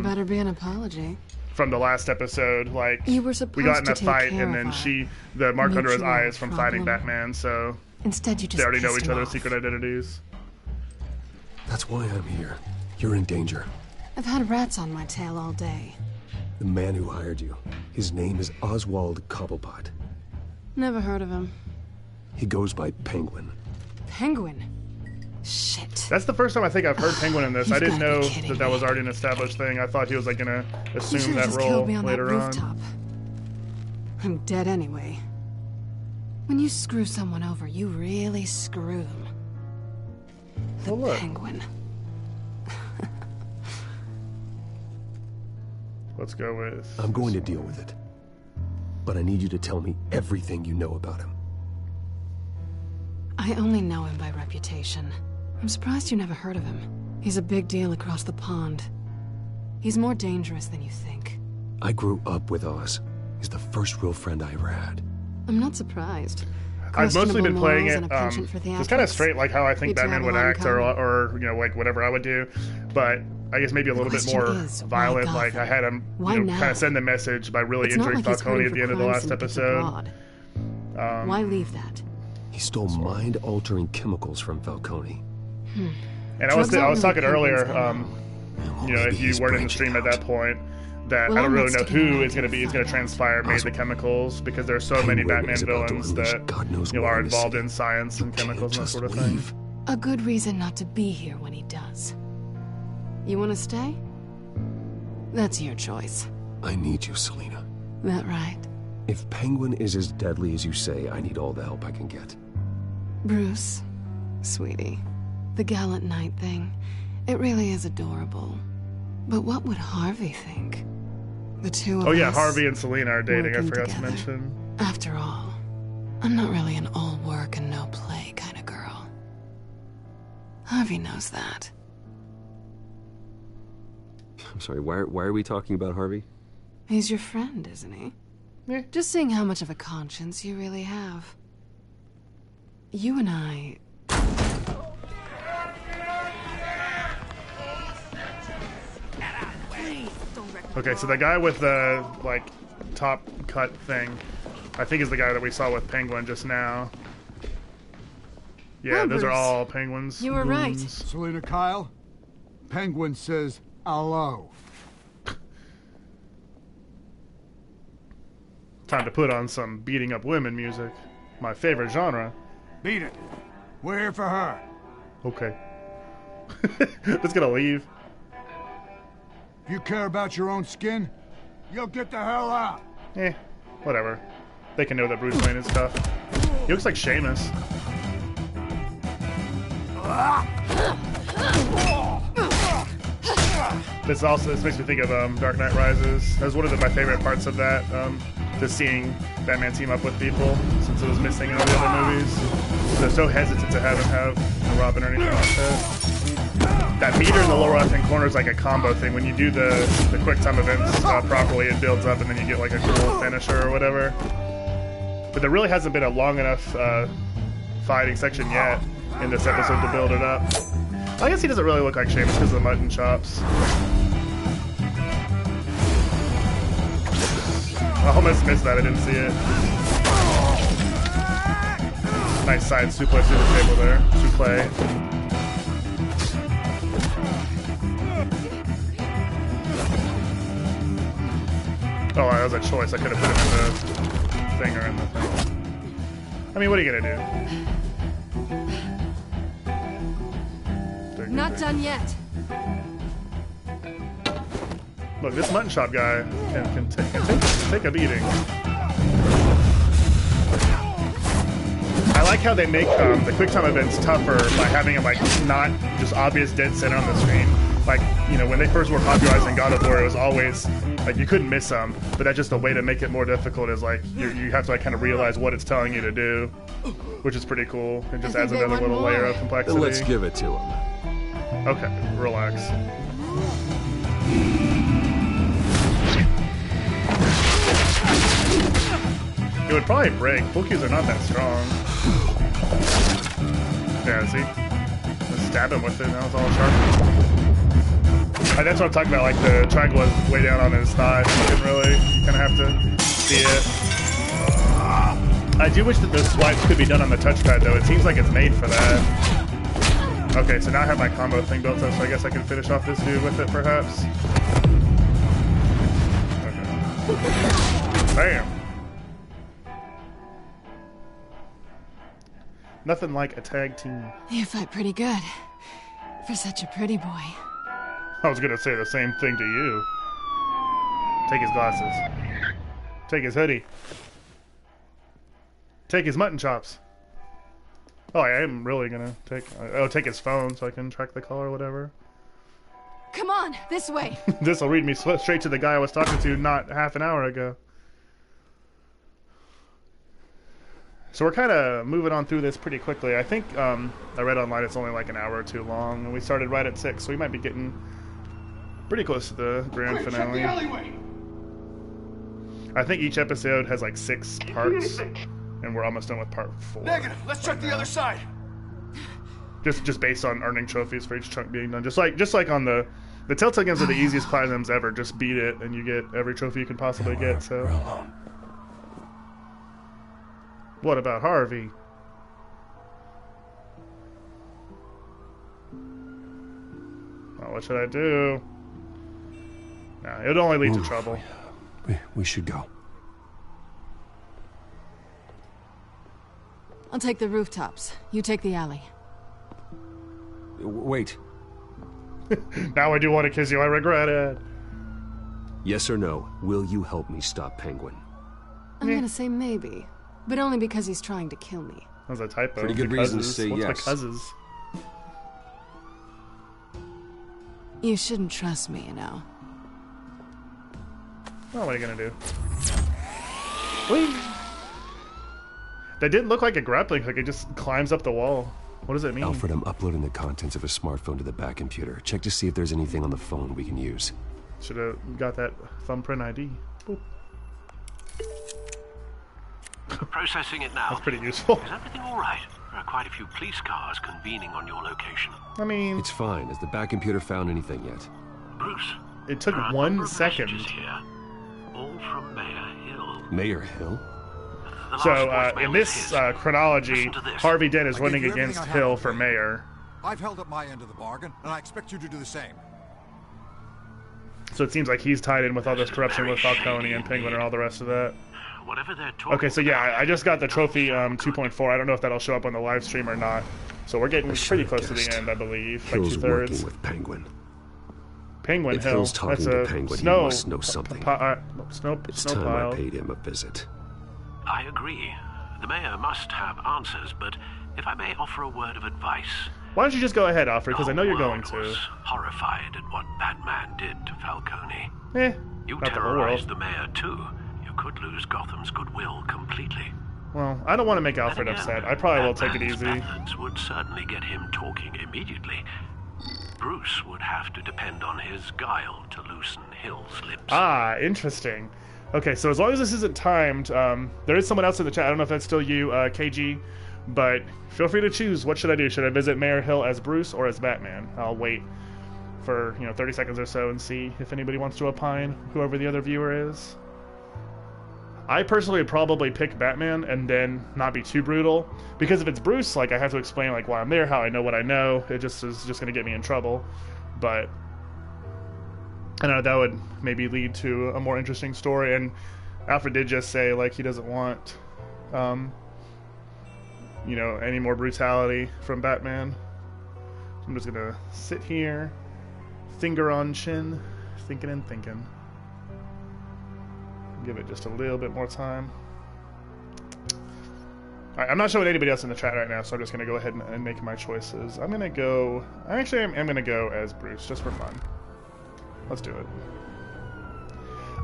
Better be an apology. From the last episode, like you were supposed we got in to a take fight, care and of then her. the mark under his Mutual eye is from fighting problem. Batman. So Instead, you just they already know pissed each him other's off. secret identities. That's why I'm here. You're in danger. I've had rats on my tail all day. The man who hired you, his name is Oswald Cobblepot. Never heard of him. He goes by Penguin. Penguin? Shit. That's the first time I think I've heard Penguin in this. I You've didn't gotta know be kidding that was already an established thing. I thought he was like gonna You assume should've that just role killed me on later that on. rooftop. I'm dead anyway. When you screw someone over, you really screw them. The Penguin. Let's go with. I'm going to deal with it. But I need you to tell me everything you know about him. I only know him by reputation. I'm surprised you never heard of him. He's a big deal across the pond. He's more dangerous than you think. I grew up with Oz. He's the first real friend I ever had. I'm not surprised. I've mostly been Questionable playing morals it and a penchant for just kind of theatrics. straight, like how I think We Batman would travel act, or uncovered. you know, like whatever I would do. But I guess maybe a little bit question more is, why violent. Gotham? Like I had him, Why you know, now? kind of send the message by really It's not injuring like he's Falcone hurting at the for end of the crime last syndicates episode. abroad. Why leave that? He stole mind-altering chemicals from Falcone. And I was Drugs aren't talking really earlier, Penguin's you know, if you weren't in the stream at that point, that Well, I don't I'm really not know sticking who around is going to to be find transpire made the chemicals, because there's so many Penguin Batman is about to villains unleash that God knows you know what are in the involved city. in science and chemicals and that sort of thing. leave. A good reason not to be here when he does. You want to stay? That's your choice. I need you, Selina. That right? If Penguin is as deadly as you say, I need all the help I can get. Bruce, sweetie, the gallant knight thing, it really is adorable. But what would Harvey think? The two of us. Oh yeah, Harvey and Selina are dating. I working forgot together. to mention. After all, I'm not really an all work and no play kind of girl. Harvey knows that. I'm sorry, why are we talking about Harvey? He's your friend, isn't he? Yeah. Just seeing how much of a conscience you really have. You and I... Okay, so the guy with the like top cut thing, I think is the guy that we saw with Penguin just now. Yeah, Well, those are Bruce, all Penguins. you were right. Selina Kyle, Penguin says hello. Time to put on some beating up women music. My favorite genre. Beat it. We're here for her. Okay. Just gonna leave. If you care about your own skin, you'll get the hell out. Eh, whatever. They can know that Bruce Wayne is tough. He looks like Sheamus. This makes me think of Dark Knight Rises. That was one of my favorite parts of that. Just seeing Batman team up with people, since it was missing in all the other movies. They're so hesitant to have him have a Robin or anything like that. That meter in the lower left-hand corner is like a combo thing. When you do the quick time events properly, it builds up and then you get like a cool finisher or whatever. But there really hasn't been a long enough fighting section yet in this episode to build it up. I guess he doesn't really look like Sheamus because of the mutton chops. I almost missed that, I didn't see it. Nice side suplex through the table there. Suplex. Oh, that was a choice. I could have put him in the thing or in the thing. I mean, what are you gonna do? Not done yet. Look, this mutton chop guy can take a beating. I like how they make the quick time events tougher by having him like not just obvious dead center on the screen. like, you know, when they first were popularizing God of War, it was always like you couldn't miss them, but that's just a way to make it more difficult. Is like you have to like kind of realize what it's telling you to do, which is pretty cool. It just adds another little layer of complexity. Let's give it to him. Okay, relax. It would probably break. Full keys are not that strong. Yeah, see? Just stab him with it, now it's all sharp. That's what I'm talking about, like the triangle was way down on his thigh, so you didn't really, you kind of have to see it. I do wish that those swipes could be done on the touchpad though, it seems like it's made for that. Okay, so now I have my combo thing built up, so I guess I can finish off this dude with it perhaps. Okay. Bam! Nothing like a tag team. You fight pretty good. For such a pretty boy. I was gonna say the same thing to you. Take his glasses. Take his hoodie. Take his mutton chops. Oh, I am really gonna take his phone so I can track the call or whatever. Come on, this way. This'll lead me straight to the guy I was talking to not half an hour ago. So we're kind of moving on through this pretty quickly. I think I read online it's only like an hour or two long, and we started right at 6, so we might be getting pretty close to the grand finale. I think each episode has like 6 parts, and we're almost done with part 4. Negative. Let's check the other side. Just based on earning trophies for each chunk being done. Just like on the Telltale games are the easiest platinums ever. Just beat it, and you get every trophy you can possibly get. So. What about Harvey? Well, what should I do? Nah, it would only lead to trouble. We should go. I'll take the rooftops. You take the alley. Wait. Now I do want to kiss you. I regret it. Yes or no, will you help me stop Penguin? I'm gonna say maybe. But only because he's trying to kill me. That was a typo. Pretty good reason to say What's yes. Becauses? You shouldn't trust me, you know. Well, what are you gonna do? Whee! That didn't look like a grappling hook. It just climbs up the wall. What does it mean? Alfred, I'm uploading the contents of a smartphone to the back computer. Check to see if there's anything on the phone we can use. Should have got that thumbprint ID. Boop. Processing it now. That's pretty useful. Is everything all right? There are quite a few police cars convening on your location. I mean... It's fine. Has the back computer found anything yet? Bruce. It took 1 second. Here, all from Mayor Hill. Mayor Hill? So, in this chronology, Harvey Dent is running against Hill for mayor. I've held up my end of the bargain, and I expect you to do the same. So it seems like he's tied in with all this corruption with Falcone and Penguin and all the rest of that. Whatever they're talking Okay, so yeah, I just got the trophy 2.4. I don't know if that'll show up on the live stream or not. So we're getting pretty close to the end, I believe. Like Hill's 2/3. working with Penguin. Penguin if Hill. Hill's talking That's to Penguin, snow, he must know something. It's time I paid him a visit. I agree. The mayor must have answers, but if I may offer a word of advice... Why don't you just go ahead, Alfred, because I know you're going to. Was horrified at what Batman did to Falcone. You not terrorized the mayor too. You could lose Gotham's goodwill completely. Well, I don't want to make Alfred upset. I probably will take it easy. Methods would certainly get him talking immediately. Bruce would have to depend on his guile to loosen Hill's lips. Ah, interesting. Okay, so as long as this isn't timed, there is someone else in the chat. I don't know if that's still you, KG, but feel free to choose. What should I do? Should I visit Mayor Hill as Bruce or as Batman? I'll wait for 30 seconds or so and see if anybody wants to opine, whoever the other viewer is. I personally would probably pick Batman and then not be too brutal, because if it's Bruce, like, I have to explain like why I'm there, how I know what I know. It just is just going to get me in trouble. But I don't know, that would maybe lead to a more interesting story. And Alfred did just say like he doesn't want any more brutality from Batman. So I'm just gonna sit here, finger on chin, thinking and thinking. Give it just a little bit more time. Alright, I'm not showing anybody else in the chat right now, so I'm just gonna go ahead and make my choices. I'm gonna go... I'm gonna go as Bruce, just for fun. Let's do it.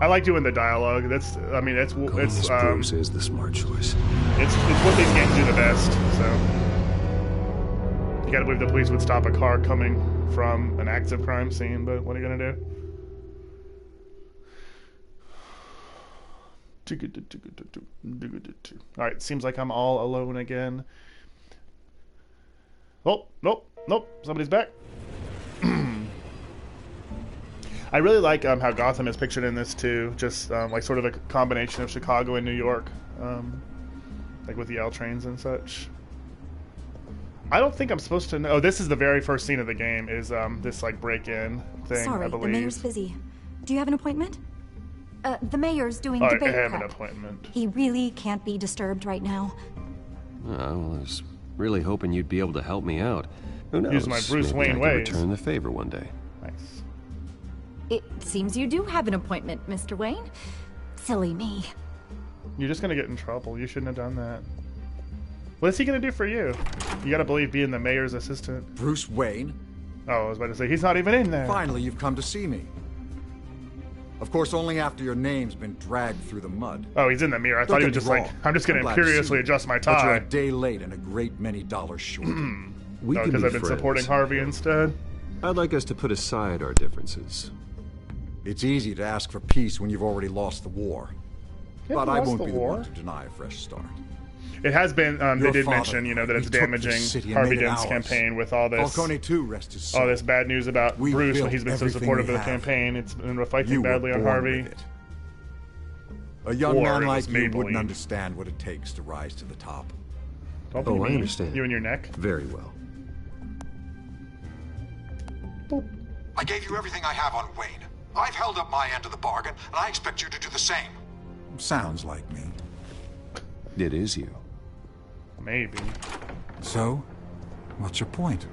I like doing the dialogue. That's... I mean, it's... Bruce is the smart choice. It's what these games do the best, so... You gotta believe the police would stop a car coming from an active crime scene, but what are you gonna do? Alright, seems like I'm all alone again. Oh, nope, somebody's back. I really like how Gotham is pictured in this too, just like sort of a combination of Chicago and New York, like with the L trains and such. I don't think I'm supposed to know. Oh, this is the very first scene of the game, is this like break-in thing, Sorry, I believe. the mayor's busy. Do you have an appointment? The mayor's doing I debate have an prep. appointment. He really can't be disturbed right now. Well, I was really hoping you'd be able to help me out. Who knows? Use my Bruce Maybe Wayne I could ways. return the favor one day. Nice. It seems you do have an appointment, Mr. Wayne. Silly me. You're just gonna get in trouble. You shouldn't have done that. What is he gonna do for you? You gotta believe being the mayor's assistant. Bruce Wayne? Oh, I was about to say, he's not even in there. Finally, you've come to see me. Of course, only after your name's been dragged through the mud. Oh, he's in the mirror. I thought he was just like, I'm just gonna imperiously adjust my But you're tie. a day late and a great many dollars short. Because I've been supporting Harvey instead. I'd like us to put aside our differences. It's easy to ask for peace when you've already lost the war. Yeah, But I lost won't the be the war. one to deny a fresh start. It has been, they Your did father, mention, you know, that it's he took this damaging city and Harvey made it Dent's ours. campaign with all this, Falcone too, rest his soul. all this bad news about We Bruce when built he's been so everything supportive we of the have. campaign. It's been reflecting You were badly on born Harvey. with it. A young Or man it like was you Maybelline. wouldn't understand what it takes to rise to the top. Don't be Oh, I mean. understand. You and your neck. Very well. I gave you everything I have on Wayne. I've held up my end of the bargain, and I expect you to do the same. Sounds like me. It is you. Maybe. So, what's your point?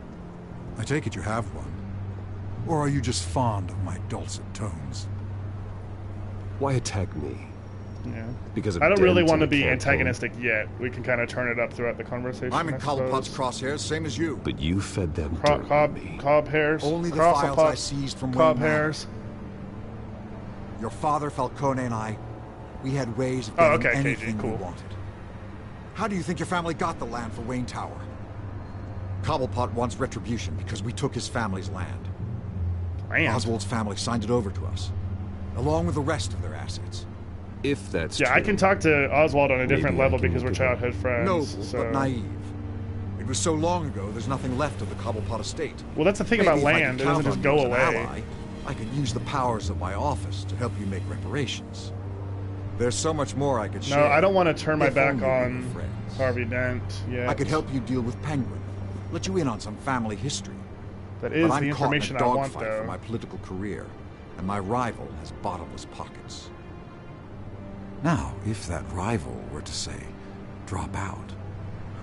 I take it you have one. Or are you just fond of my dulcet tones? Why attack me? Yeah. Because of I don't really Dent want to and be Campbell. antagonistic yet. We can kind of turn it up throughout the conversation. I'm in I Cobblepot's suppose. crosshairs, same as you. But you fed them dirt on me. Cobb hairs. Only the Cross files up, I seized from Cobb Wayne Manor. hairs. Your father, Falcone, and I, we had ways of Oh, getting okay, anything KG, cool. we wanted. How do you think your family got the land for Wayne Tower? Cobblepot wants retribution because we took his family's land. Land? Oswald's family signed it over to us, along with the rest of their assets. If that's Yeah, true. I can talk to Oswald on a different Maybe I level can because we're make it childhood friends. Noble, so. but naive. It was so long ago, there's nothing left of the Cobblepot estate. Well, that's the thing Maybe about if I could land. It count doesn't just on go you as an away. ally, I could use the powers of my office to help you make reparations. There's so much more I could share. No, I don't want to turn my if back only we were on friends. Harvey Dent yet. I could help you deal with Penguin. Let you in on some family history. That is But I'm the information I caught in a want, dogfight for though. my political career, and my rival has bottomless pockets. Now, if that rival were to say, drop out,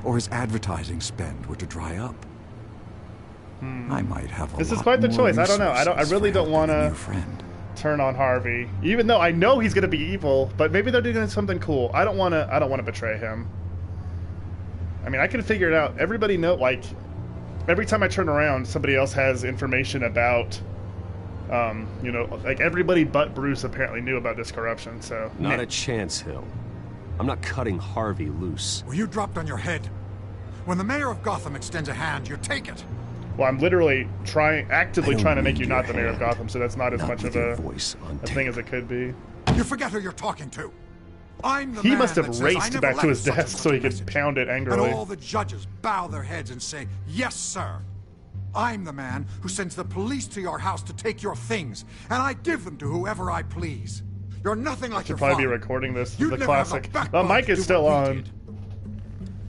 or his advertising spend were to dry up, I might have a This is lot quite the more choice. I don't know. I resources really for don't want helping a to new friend. turn on Harvey, even though I know he's gonna be evil. But maybe they're doing something cool. I don't want to betray him. I mean, I can figure it out. Everybody know, like, every time I turn around, somebody else has information about, you know, like everybody but Bruce apparently knew about this corruption. So Not a chance, Hill. I'm not cutting Harvey loose. Were you dropped on your head? When the mayor of Gotham extends a hand, you take it. Well, I'm literally actively I don't trying to make need you your not the mayor of hand. Gotham, so that's not as Not much with of your a voice on thing as it could be. You forget who you're talking to. I'm the He man must have that says, "I raced never back to left his such and desk such so he a could message." pound it And angrily. all the judges bow their heads and say, "Yes, sir." I'm the man who sends the police to your house to take your things, and I give them to whoever I please. You're nothing like your Should probably be father. recording this. You'd The never have classic. a backbone The mic to is do still what we on. did.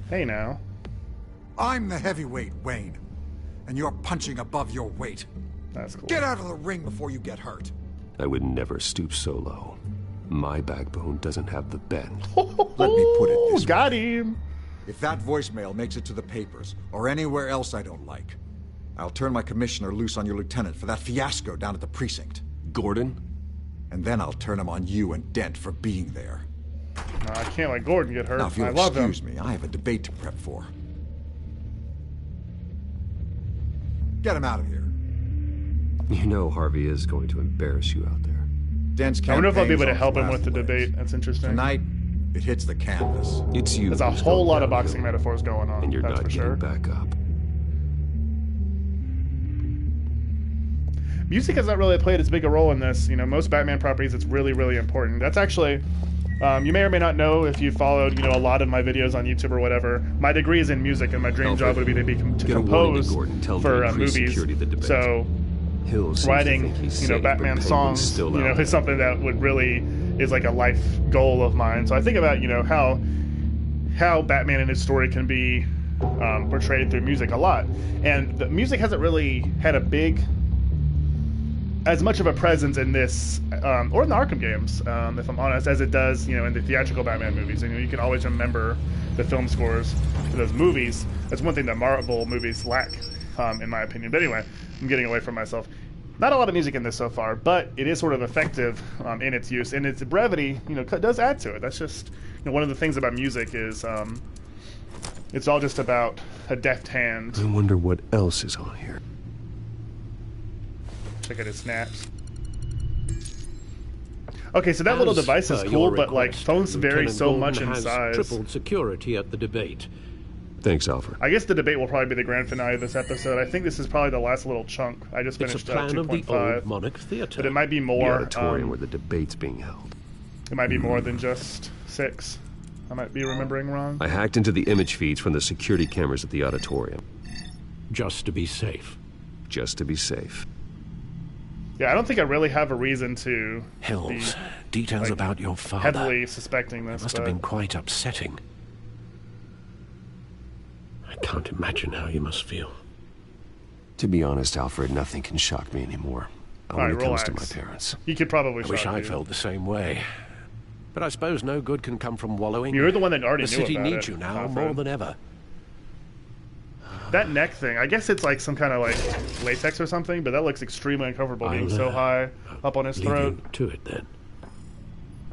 Hey now. I'm the heavyweight, Wayne, and you're punching above your weight. That's cool. Get out of the ring before you get hurt. I would never stoop so low. My backbone doesn't have the bend. Let me put it this way. Got him. If that voicemail makes it to the papers, or anywhere else I don't like, I'll turn my commissioner loose on your lieutenant for that fiasco down at the precinct. Gordon? And then I'll turn him on you and Dent for being there. I can't let Gordon get hurt. Now, if you'll I love him. excuse me, I have a debate to prep for. Get him out of here. You know Harvey is going to embarrass you out there. Dent's I wonder if I'll be able to campaign's help on him its with the last legs. debate. That's interesting. Tonight, it hits the canvas. It's you. There's a who's whole going lot of downhill, boxing metaphors going on. and you're that's not for getting sure. back up. Music has not really played as big a role in this. You know, most Batman properties, it's really, really important. That's actually, you may or may not know if you followed, you know, a lot of my videos on YouTube or whatever. My degree is in music, and my dream job would be to compose for movies. So, writing, you know, Batman songs, you know, is something that would really is like a life goal of mine. So I think about, you know, how Batman and his story can be portrayed through music a lot, and the music hasn't really had as much of a presence in this, or in the Arkham games, if I'm honest, as it does, you know, in the theatrical Batman movies. And, you know, you can always remember the film scores for those movies. That's one thing that Marvel movies lack, in my opinion. But anyway, I'm getting away from myself. Not a lot of music in this so far, but it is sort of effective in its use, and its brevity, you know, does add to it. That's just, you know, one of the things about music is it's all just about a deft hand. I wonder what else is on here. Check out his snaps. Okay, so that little device is cool, but like phones vary so much in size. Tripled security at the debate. Thanks, Alfred. I guess the debate will probably be the grand finale of this episode. I think this is probably the last little chunk. I just finished 2.5, Monarch Theater. but it might be more. The auditorium where the debate's being held. It might be more than just 6. I might be remembering wrong. I hacked into the image feeds from the security cameras at the auditorium. Just to be safe. Just to be safe. Yeah, I don't think I really have a reason to Hills, be, details like, about your father. heavily suspecting this. It must have been quite upsetting. I can't imagine how you must feel. To be honest, Alfred, nothing can shock me anymore. When it comes to my parents. You could probably I wish I felt the same way. But I suppose no good can come from wallowing. You're the one that already the knew city about needs it, you now Alfred. more than ever. That neck thing, I guess it's like some kind of like latex or something, but that looks extremely uncomfortable being so high up on his throat. To it then.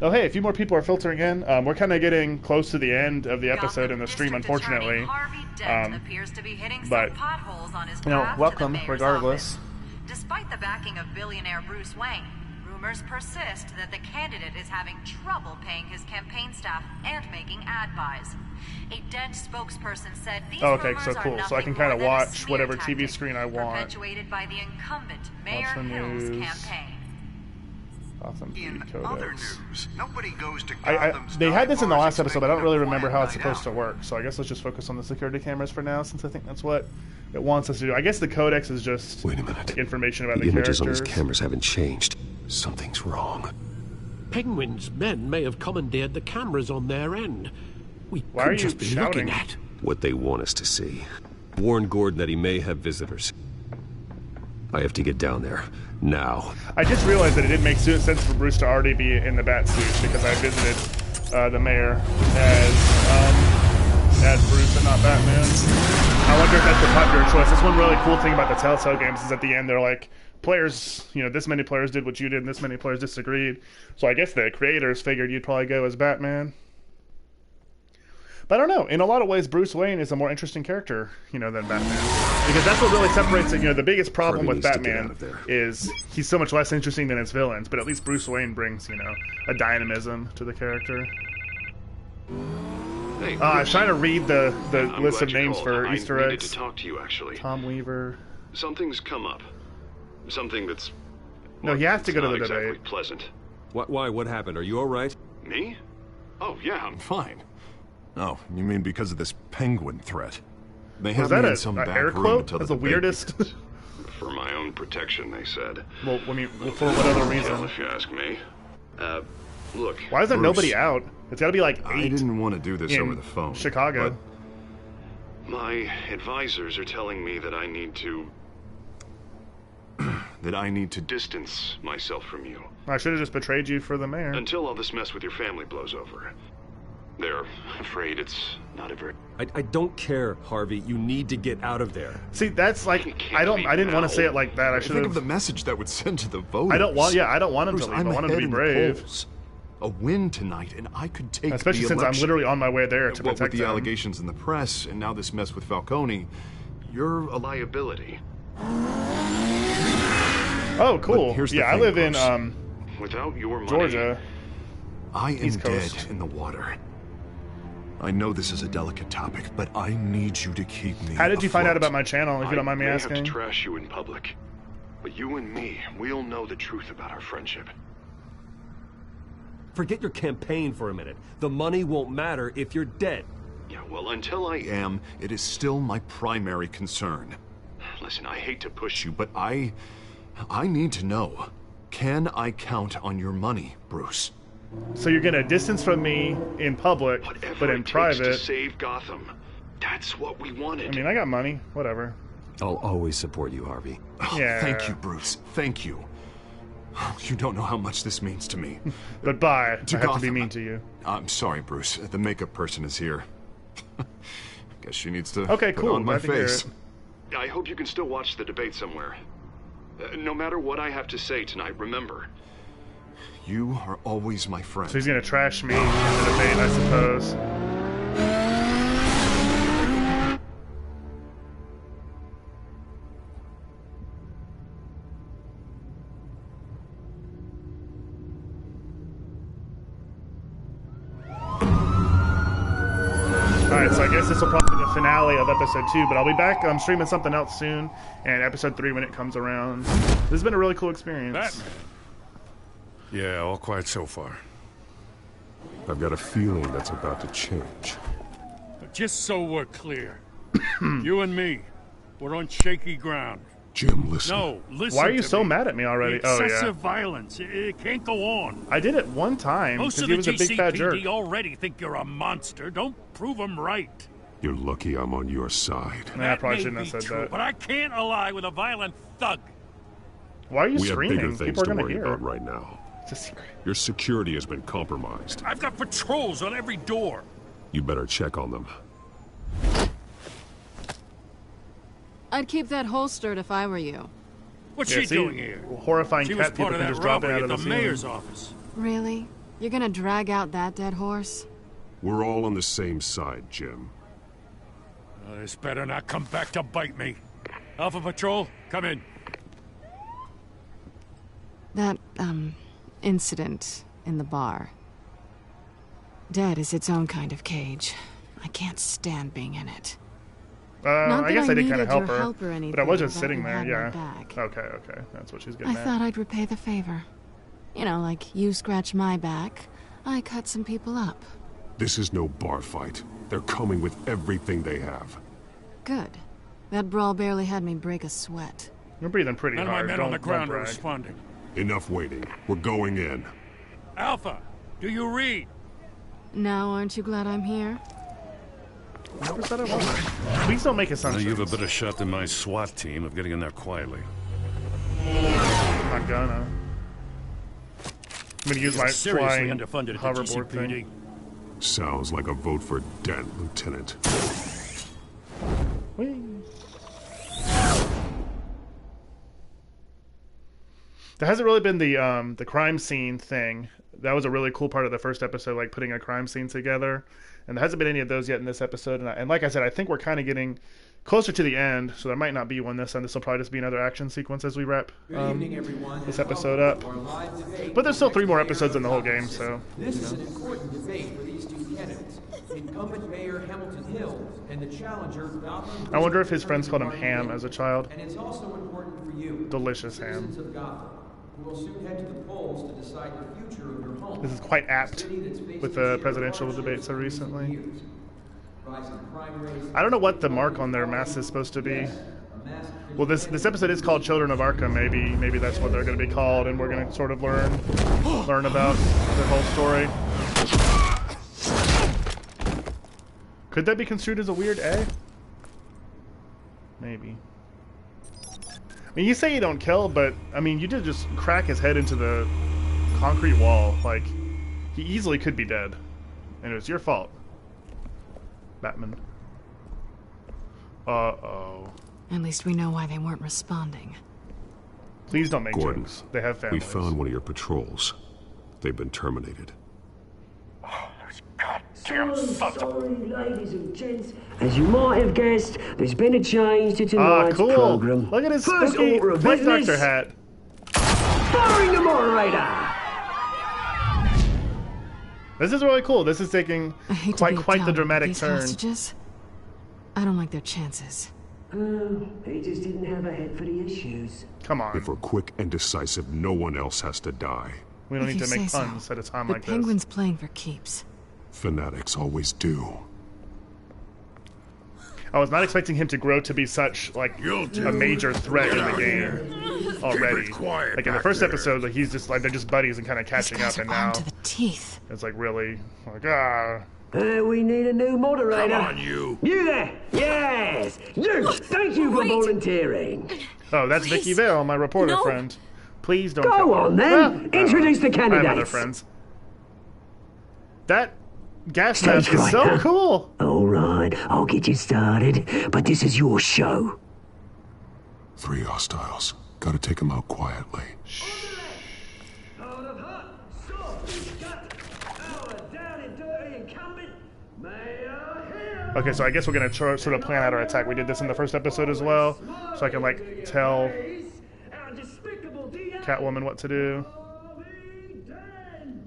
Oh hey, a few more people are filtering in. We're kind of getting close to the end of the episode in the stream, unfortunately. But you know, welcome regardless. Despite the backing of billionaire Bruce Wayne, rumors persist that the candidate is having trouble paying his campaign staff and making ad buys. A Dent spokesperson said these okay, rumors so are cool. So I can nothing kind of more than a watch smear whatever tactic TV screen I want. perpetuated by the incumbent Mayor Watch the Hill's news. campaign. Awesome. In other news, nobody goes to They had this in the last episode, but I don't really remember how it's supposed to work. So I guess let's just focus on the security cameras for now, since I think that's what it wants us to do. I guess the codex is just information about The the images on characters. these cameras haven't changed. Something's wrong. Penguin's men may have commandeered the cameras on their end. We Why could are you just be shouting? looking at What they want us to see. Warn Gordon that he may have visitors. I have to get down there. Now. I just realized that it didn't make sense for Bruce to already be in the bat suit because I visited the mayor as Bruce and not Batman. I wonder if that's the popular choice. That's one really cool thing about the Telltale games is at the end they're like, players, you know, this many players did what you did and this many players disagreed. So I guess the creators figured you'd probably go as Batman. But I don't know. In a lot of ways, Bruce Wayne is a more interesting character, you know, than Batman. Because that's what really separates it. You know, the biggest problem with Batman is he's so much less interesting than his villains. But at least Bruce Wayne brings, you know, a dynamism to the character. Hey, I was trying to read the list of names for I Easter needed eggs. to talk to you, actually. Tom Weaver. Something's come up. Something that's... No, he has to go to the not debate. exactly pleasant. Why? What happened? Are you all right? Me? Oh, yeah, I'm fine. Oh, you mean because of this penguin threat? They Was have that me a in some back air room quote? until That's the the debate weirdest. For my own protection, they said. Well, I mean, for what other reason? Well, if you ask me. Look. Why is there Bruce, nobody out? It's got to be like 8. I didn't want to do this in over the phone. Chicago. My advisors are telling me that I need to... distance myself from you. I should have just betrayed you for the mayor. Until all this mess with your family blows over. They're afraid it's not a very... I don't care, Harvey. You need to get out of there. See, that's like I didn't want to say it like that. I should Think have. of the message that would send to the voters. I don't want. Yeah, I don't want him Bruce, to leave. I'm I want him to ahead be in the brave. polls. A win tonight, and I could take especially the since election. I'm literally on my way there to What protect with the them. allegations in the press, and now this mess with Falcone, you're a liability. Oh, cool. But here's the Yeah, I thing, live in Bruce. Without your money, Georgia. I am East dead Coast. in the water. I know this is a delicate topic, but I need you to keep me How did you find out afloat. about my channel, if you don't mind me I may asking? have to trash you in public, but you and me, we'll know the truth about our friendship. Forget your campaign for a minute. The money won't matter if you're dead. Yeah, well, until I am, it is still my primary concern. Listen, I hate to push you, But I need to know. Can I count on your money, Bruce? So you're gonna distance from me in public, but in it takes private. to save Gotham. That's what we wanted. I mean, I got money. Whatever. I'll always support you, Harvey. Yeah. Thank you, Bruce. Thank you. You don't know how much this means to me. But bye. I have to be Gotham. mean to you. I'm sorry, Bruce. The makeup person is here. Guess she needs to Okay, put cool. on my Glad to hear face. it. I hope you can still watch the debate somewhere. No matter what I have to say tonight, remember. You are always my friend. So he's gonna trash me in the debate, I suppose. Alright, so I guess this will probably be the finale of episode 2, but I'll be back. I'm streaming something else soon, and episode 3 when it comes around. This has been a really cool experience. Batman. Yeah, all quiet so far. I've got a feeling that's about to change. But just so we're clear, you and me, we're on shaky ground. Jim, listen. No, listen. Why are you to so me. mad at me already? The Oh, yeah. excessive violence. It can't go on. I did it one time Most because of he the was a big fat jerk. GCPD already think you're a monster. Don't prove them right. You're lucky I'm on your side. Nah, I probably May shouldn't have be said true, that. But I can't ally with a violent thug. Why are you We have screaming? bigger things People are to gonna worry hear. about right now. It's a secret. Your security has been compromised. I've got patrols on every door. You better check on them. I'd keep that holstered if I were you. What's Yeah, she see? doing here? Horrifying She was cat people part of can that just drop it robbery out at of the the ceiling. mayor's office. Really? You're gonna drag out that dead horse? We're all on the same side, Jim. This better not come back to bite me. Alpha Patrol, come in. That, incident in the bar. Dead is its own kind of cage. I can't stand being in it. Not I that guess I did kind needed of help your her, help or but I anything, was just but sitting you there. had my Yeah. back. Okay. That's what she's getting I at. thought I'd repay the favor. You know, like you scratch my back, I cut some people up. This is no bar fight. They're coming with everything they have. Good. That brawl barely had me break a sweat. You're breathing pretty None of my hard. men Don't, on the ground don't are brag. responding. Enough waiting. We're going in. Alpha, do you read? Now, aren't you glad I'm here? Never said I wasn't. Please don't make assumptions. You have a better shot than my SWAT team of getting in there quietly. I'm not gonna. I'm gonna use my Seriously flying underfunded at the hoverboard GCPD. thing. Sounds like a vote for Dent, Lieutenant. Whee. There hasn't really been the crime scene thing. That was a really cool part of the first episode, like putting a crime scene together. And there hasn't been any of those yet in this episode. And like I said, I think we're kind of getting closer to the end, so there might not be one this time. This will probably just be another action sequence as we wrap this episode up. But there's still 3 more episodes in the whole game, so. This is an important debate for these 2 candidates. Incumbent Mayor Hamilton Hill and the challenger Gotham. I wonder if his friends called him Ham as a child. And it's also important for you, Delicious ham. citizens of Gotham, who will soon head to the polls to decide the future of your home. This is quite apt with the presidential debate so recently. I don't know what the mark on their mask is supposed to be. Well, this episode is called Children of Arkham. Maybe that's what they're going to be called, and we're going to sort of learn about their whole story. Could that be construed as a weird A? Maybe. I mean, you say you don't kill, but I mean, you did just crack his head into the concrete wall. Like, he easily could be dead, and it was your fault, Batman. Uh-oh. At least we know why they weren't responding. Please don't make Gordon, jokes. They have we families. found one of your patrols. They've been terminated. Sorry, ladies and gents. As you might have guessed, there's been a change to tonight's program. Look at his First spooky order of Black business, Doctor hat. firing the moderator. This is really cool. This is taking quite the dramatic turn. Hostages? I don't like their chances. He just didn't have a head for the issues. Come on. If we're quick and decisive, no one else has to die. We don't If need you to make say so. puns at a time The like Penguin's playing for keeps. Fanatics always do. I was not expecting him to grow to be such like a major threat in the game already. Like in the first episode, like he's just like they're just buddies and kind of catching up, and now To the teeth. it's like really like ah. We need a new moderator. Come on, you. You there? Yes. You. Thank you for volunteering. Oh, that's Vicky Vale, my reporter No. friend. Please don't. Go kill her. on, then. Introduce the I have other candidates. friends. That gas Stage mask is so fright, huh? cool. All right, I'll get you started, but this is your show. 3 hostiles. Gotta take them out quietly. Okay, so I guess we're gonna sort of plan out our attack. We did this in the first episode as well, so I can like tell Catwoman what to do.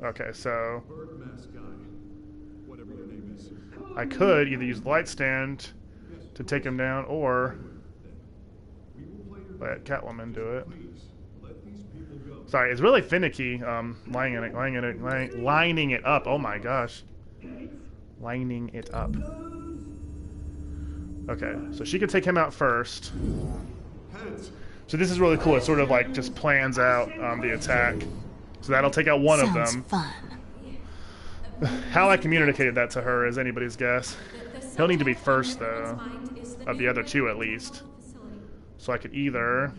Okay, so I could either use the light stand to take him down, or let Catwoman do it. Sorry, it's really finicky. Lining it up. Oh my gosh, lining it up. Okay, so she can take him out first. So this is really cool. It sort of like just plans out the attack. So that'll take out one of them. Fun. How I communicated that to her is anybody's guess. He'll need to be first, though, of the other two at least. So I could either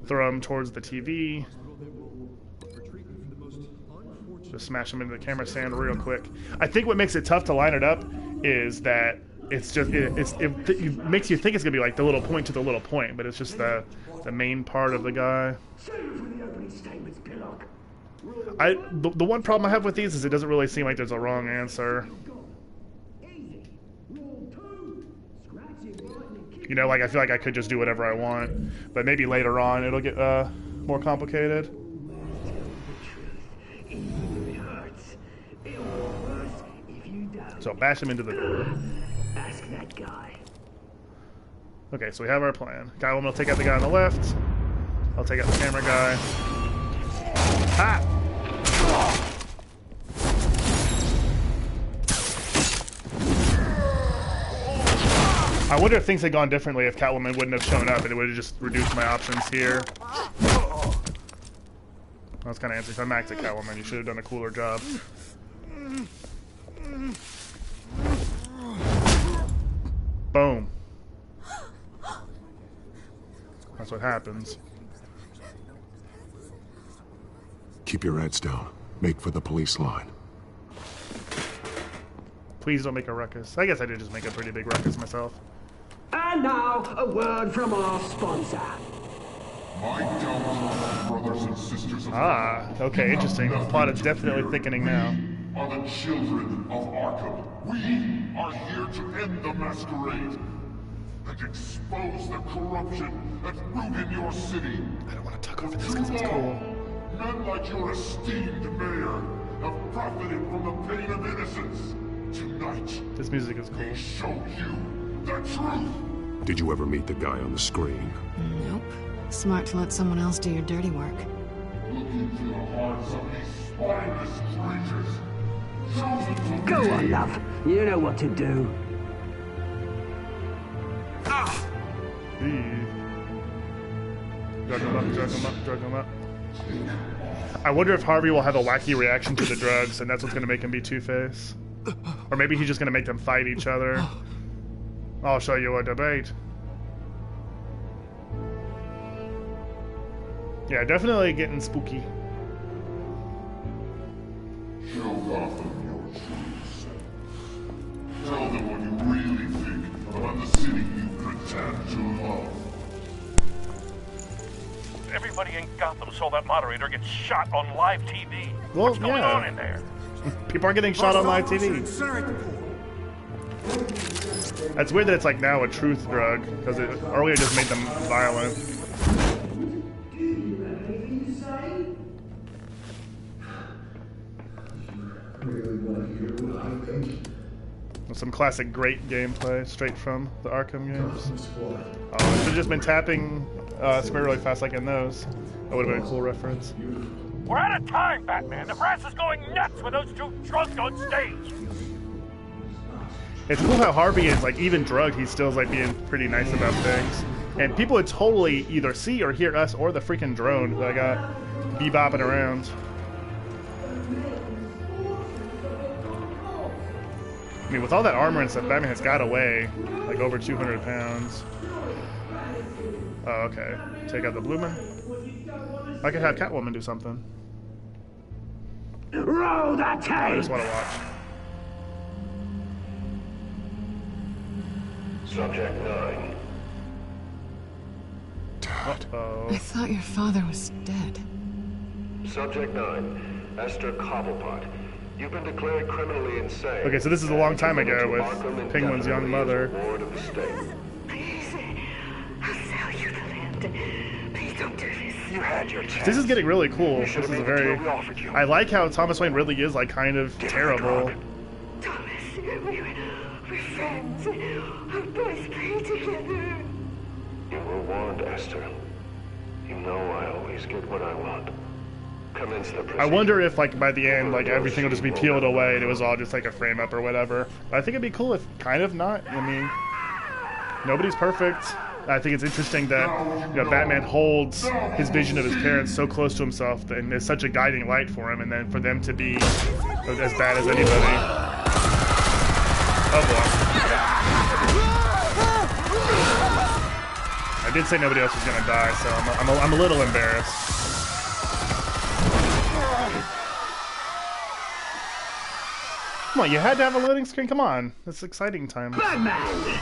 throw him towards the TV, just smash him into the camera stand real quick. I think what makes it tough to line it up is that it's just it makes you think it's gonna be like the little point to the little point, but it's just the main part of the guy. The one problem I have with these is it doesn't really seem like there's a wrong answer. You know, like I feel like I could just do whatever I want, but maybe later on it'll get more complicated. So bash him into the door. Ask that guy. Okay, so we have our plan. Catwoman will take out the guy on the left. I'll take out the camera guy. Ha! I wonder if things had gone differently if Catwoman wouldn't have shown up and it would have just reduced my options here. That's kind of anticlimactic, Catwoman. You should have done a cooler job. Boom. That's what happens. Keep your heads down. Make for the police line. Please don't make a ruckus. I guess I did just make a pretty big ruckus myself. And now, a word from our sponsor. My Telltale brothers and sisters of Okay, interesting. The plot is definitely thickening now. are the children of Arkham. We are here to end the masquerade and expose the corruption that ruined your city. I don't want to talk over this because it's cool. Men like your esteemed mayor have profited from the pain of innocence. Tonight, this music is cool. We show you the truth. Did you ever meet the guy on the screen? Nope. Smart to let someone else do your dirty work. Look into the hearts of these spineless creatures. Go on, love. You know what to do. Drug him up, drug him up, drug him up. I wonder if Harvey will have a wacky reaction to the drugs, and that's what's going to make him be Two-Face. Or maybe he's just going to make them fight each other. I'll show you a debate. Yeah, definitely getting spooky. Show Gotham your truth. Tell them what you really think about the city you pretend to love. Everybody in Gotham saw that moderator get shot on live TV. Well, What's going on in there? People are getting shot on live TV. That's weird that it's like now a truth drug, because it earlier just made them violent. Some classic great gameplay straight from the Arkham games. If I'd just been tapping square really fast like in those, that would have been a cool reference. We're out of time, Batman. The press is going nuts with those two drunks on stage. It's cool how Harvey is, like, even drugged, he still is, like, being pretty nice about things. And people would totally either see or hear us or the freaking drone that I got bebopping around. I mean, with all that armor and stuff, Batman has got away, like, over 200 pounds. Oh, okay. Take out the Blue Man. I could have Catwoman do something. Roll that tape! I just want to watch. Subject 9. Uh-oh. I thought your father was dead. Subject 9. Esther Cobblepot. You've been declared criminally insane. Okay, so this is a long time ago with Penguin's young mother. Please, I'll sell you the land. Please don't do this. You had your chance. This is getting really cool. This is a very... I like how Thomas Wayne really is, like, kind of terrible. Thomas, we're friends. Our boys play together. You were warned, Esther. You know I always get what I want. Commence the I wonder if, like, by the end, like, everything will just be peeled away and it was all just, like, a frame-up or whatever. But I think it'd be cool if kind of not. I mean, nobody's perfect. I think it's interesting that, you know, Batman holds his vision of his parents so close to himself and is such a guiding light for him, and then for them to be as bad as anybody. Oh, boy. I did say nobody else was gonna die, so I'm a little embarrassed. Come on, you had to have a loading screen? Come on. It's exciting time. Batman!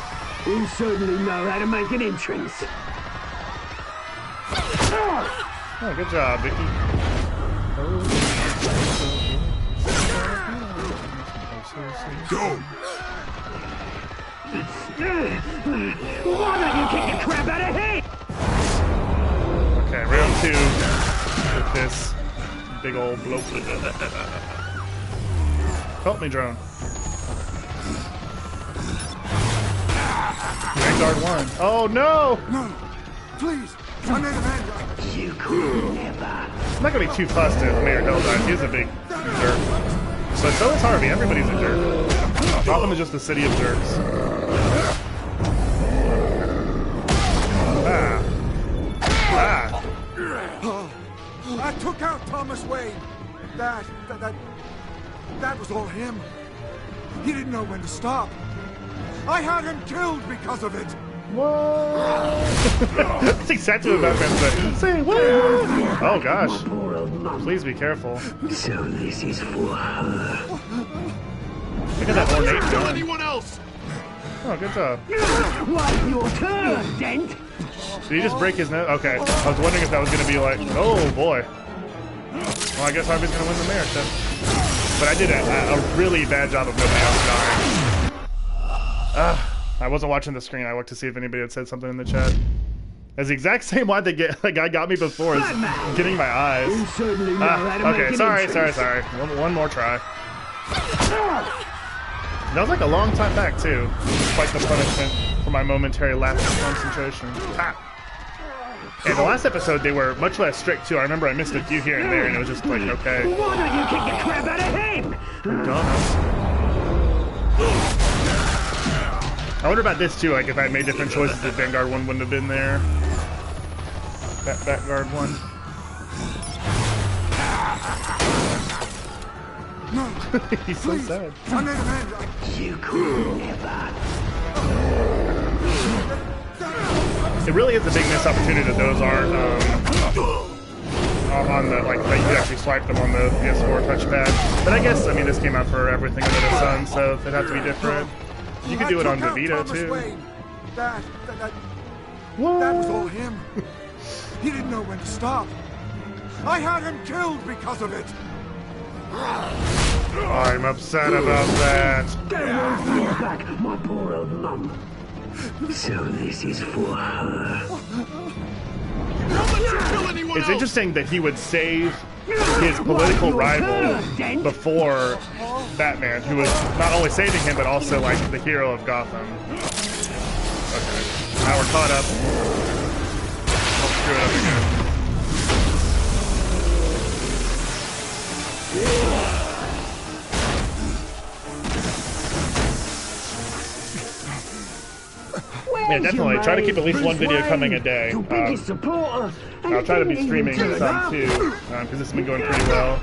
You certainly know how to make an entrance. Oh, good job, Vicky. Go! Why don't you kick the crap out of him? Okay, round 2 with this big old bloke. Help me, drone. Vanguard 1. Oh no! No! Please! I made a man die! You could never. I'm not gonna be too fussed if Mayor Hill dies. He's a big jerk. But so is Harvey. Everybody's a jerk. Gotham is just a city of jerks. I took out Thomas Wayne. That was all him. He didn't know when to stop. I had him killed because of it. Whoa! That's exactly what Batman said. Say what? Oh gosh. Please be careful. So this is for her. Look at that ornate gun. Anyone else? Oh, good job. What's your turn, Dent? Did he just break his nose? Okay. I was wondering if that was going to be like, oh boy. Well, I guess Harvey's going to win the mayor then. But I did a really bad job of nobody else dying. I wasn't watching the screen. I looked to see if anybody had said something in the chat. It's the exact same one that guy got me before. Is getting my eyes. Okay, sorry. One more try. That was like a long time back too. Quite the punishment for my momentary lapse of concentration. And the last episode, they were much less strict too. I remember I missed a few here and there, and it was just like, okay. Why don't you kick the crap out of him? I wonder about this too, like if I had made different choices, the Vanguard 1 wouldn't have been there. Vanguard 1. No. He's so sad. I made a man die. You could never. It really is a big missed opportunity that those aren't on the, like, that you could actually swipe them on the PS4 touchpad. But I guess, I mean, this came out for everything under the sun, so it'd have to be different. You could do it on the Vita too. That was all him. He didn't know when to stop. I had him killed because of it. I'm upset about that. Don't want me back, my poor old mum. So this is for her. It's interesting that he would save his political rival before Batman, who was not only saving him, but also like the hero of Gotham. Okay, now we're caught up. Don't screw it up again. Yeah, definitely. Try to keep at least one video coming a day. I'll try to be streaming some too, because this has been going pretty well.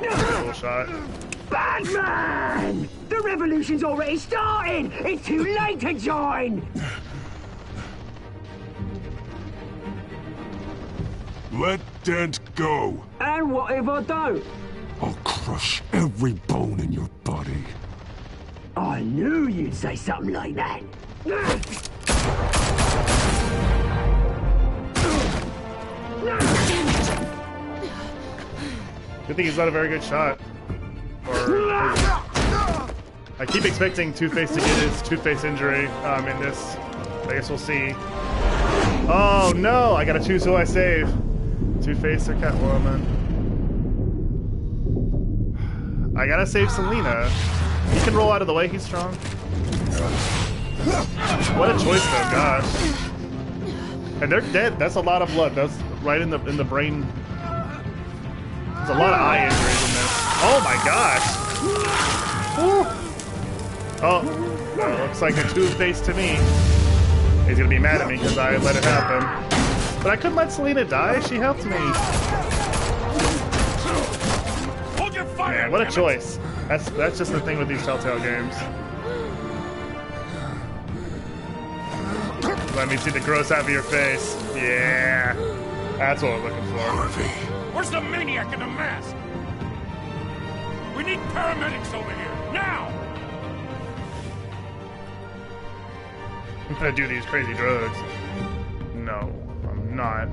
Cool shot. Batman! The revolution's already started! It's too late to join! Let Dent go. And what if I don't? I'll crush every bone in your body. I knew you'd say something like that. Good thing he's not a very good shot. I keep expecting Two-Face to get his Two-Face injury in this. I guess we'll see. Oh no! I gotta choose who I save. Two-Face or Catwoman. I gotta save Selina. He can roll out of the way, he's strong. What a choice though, gosh. And they're dead. That's a lot of blood. That's right in the brain. There's a lot of eye injuries in this. Oh my gosh. Woo. Oh, well, looks like a Two-Face to me. He's gonna be mad at me because I let it happen. But I couldn't let Selina die. She helped me. Hold your fire! Man, what a choice. That's just the thing with these Telltale games. Let me see the gross out of your face. Yeah. That's what we're looking for. Harvey. Where's the maniac in the mask? We need paramedics over here, now! I'm gonna do these crazy drugs. No, I'm not.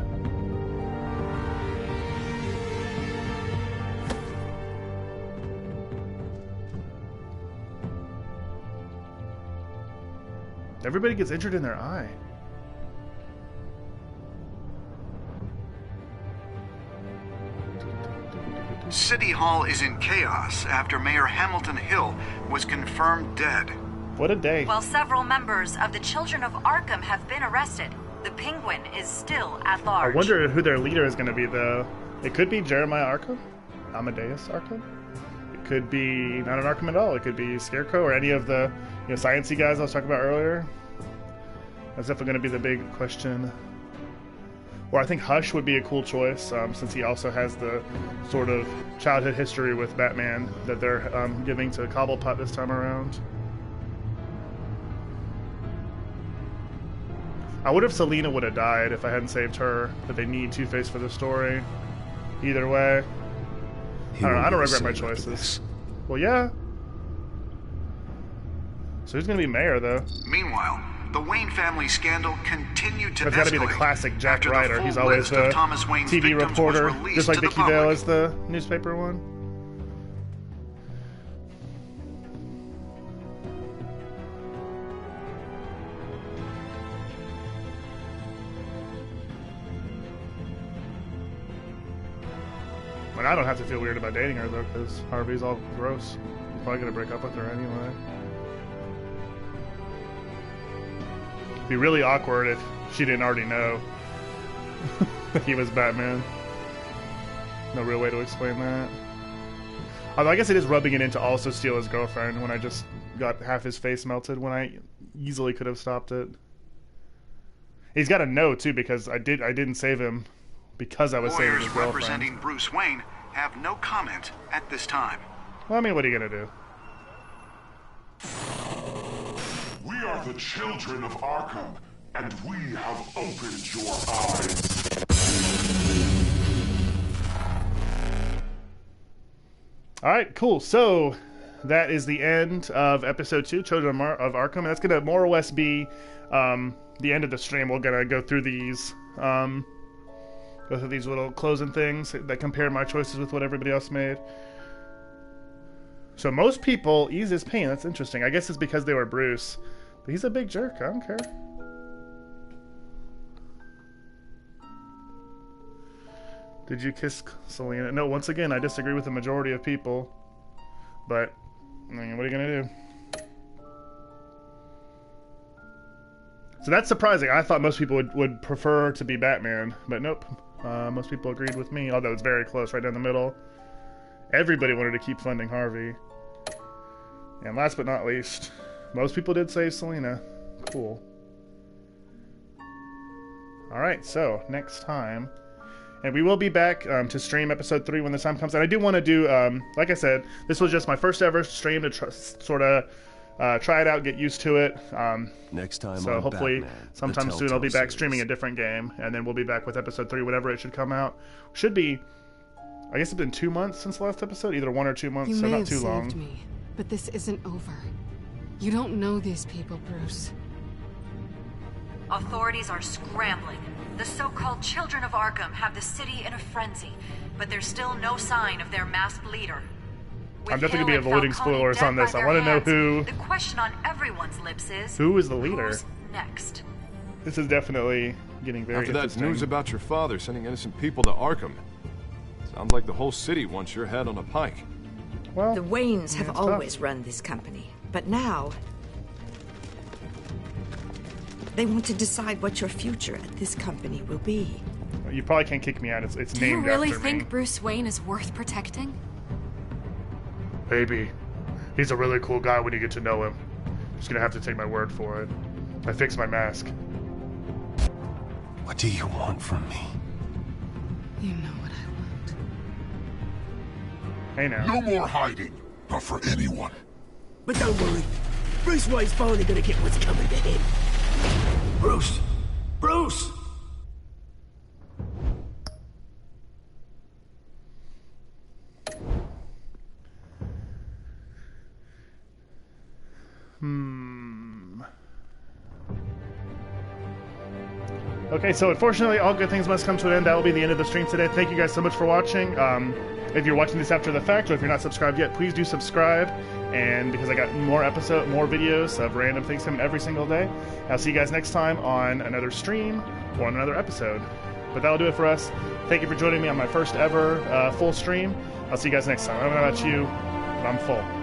Everybody gets injured in their eye. City Hall is in chaos after Mayor Hamilton Hill was confirmed dead. What a day. While several members of the Children of Arkham have been arrested, the Penguin is still at large. I wonder who their leader is going to be, though. It could be Jeremiah Arkham? Amadeus Arkham? It could be not an Arkham at all. It could be Scarecrow or any of the sciencey guys I was talking about earlier. That's definitely going to be the big question. Or I think Hush would be a cool choice, since he also has the sort of childhood history with Batman that they're giving to Cobblepot this time around. I wonder if Selina would have died if I hadn't saved her, but they need Two-Face for the story. Either way. I don't know, I don't regret my choices. Well, yeah. So who's going to be mayor, though? Meanwhile, the Wayne family scandal continued to escalate. That's got to be the classic Jack Ryder. He's always the TV reporter, just like Dickie Dale is the newspaper one. But I don't have to feel weird about dating her, though, because Harvey's all gross. He's probably going to break up with her anyway. It'd be really awkward if she didn't already know that he was Batman. No real way to explain that. Although I guess it is rubbing it in to also steal his girlfriend when I just got half his face melted when I easily could have stopped it. He's got to know, too, because I didn't save him because I was saving his girlfriend. Representing Bruce Wayne have no comment at this time. Well, I mean, what are you going to do? We are the children of Arkham, and we have opened your eyes. Alright, cool. So, that is the end of episode 2, Children of Arkham. And that's going to more or less be the end of the stream. We're going to go through these little closing things that compare my choices with what everybody else made. So most people ease his pain. That's interesting. I guess it's because they were Bruce. But he's a big jerk. I don't care. Did you kiss Selena? No, once again, I disagree with the majority of people. But, I mean, what are you going to do? So that's surprising. I thought most people would prefer to be Batman. But nope. Most people agreed with me. Although it's very close, right down the middle. Everybody wanted to keep funding Harvey. And last but not least, most people did say Selena. Cool. Alright, so next time... And we will be back to stream episode 3 when the time comes. And I do want to do, like I said, this was just my first ever stream to sort of try it out, get used to it. Next time, so hopefully, Batman, sometime soon, I'll be back streaming a different game, and then we'll be back with episode 3 whenever it should come out. Should be, I guess it's been 2 months since the last episode, either 1 or 2 months, so not too long. You may have saved me, but this isn't over. You don't know these people, Bruce. Authorities are scrambling. The so-called Children of Arkham have the city in a frenzy, but there's still no sign of their masked leader. I'm definitely going to be avoiding spoilers on this. I want to know who... The question on everyone's lips is... Who is the leader? Who's next? This is definitely getting very interesting. After that news about your father sending innocent people to Arkham, sounds like the whole city wants your head on a pike. Well, the Waynes have always run this company, but now... they want to decide what your future at this company will be. You probably can't kick me out. It's named after me. Do you really think Bruce Wayne is worth protecting? Maybe. He's a really cool guy when you get to know him. Just gonna have to take my word for it. I fixed my mask. What do you want from me? You know what I want. Hey now. No more hiding. Not for anyone. But don't worry. Bruce Wayne's finally gonna get what's coming to him. Bruce! Bruce! Okay, so unfortunately, all good things must come to an end. That will be the end of the stream today. Thank you guys so much for watching. If you're watching this after the fact, or if you're not subscribed yet, please do subscribe. And because I got more videos of random things coming every single day. I'll see you guys next time on another stream or on another episode. But that'll do it for us. Thank you for joining me on my first ever full stream. I'll see you guys next time. I don't know about you, but I'm full.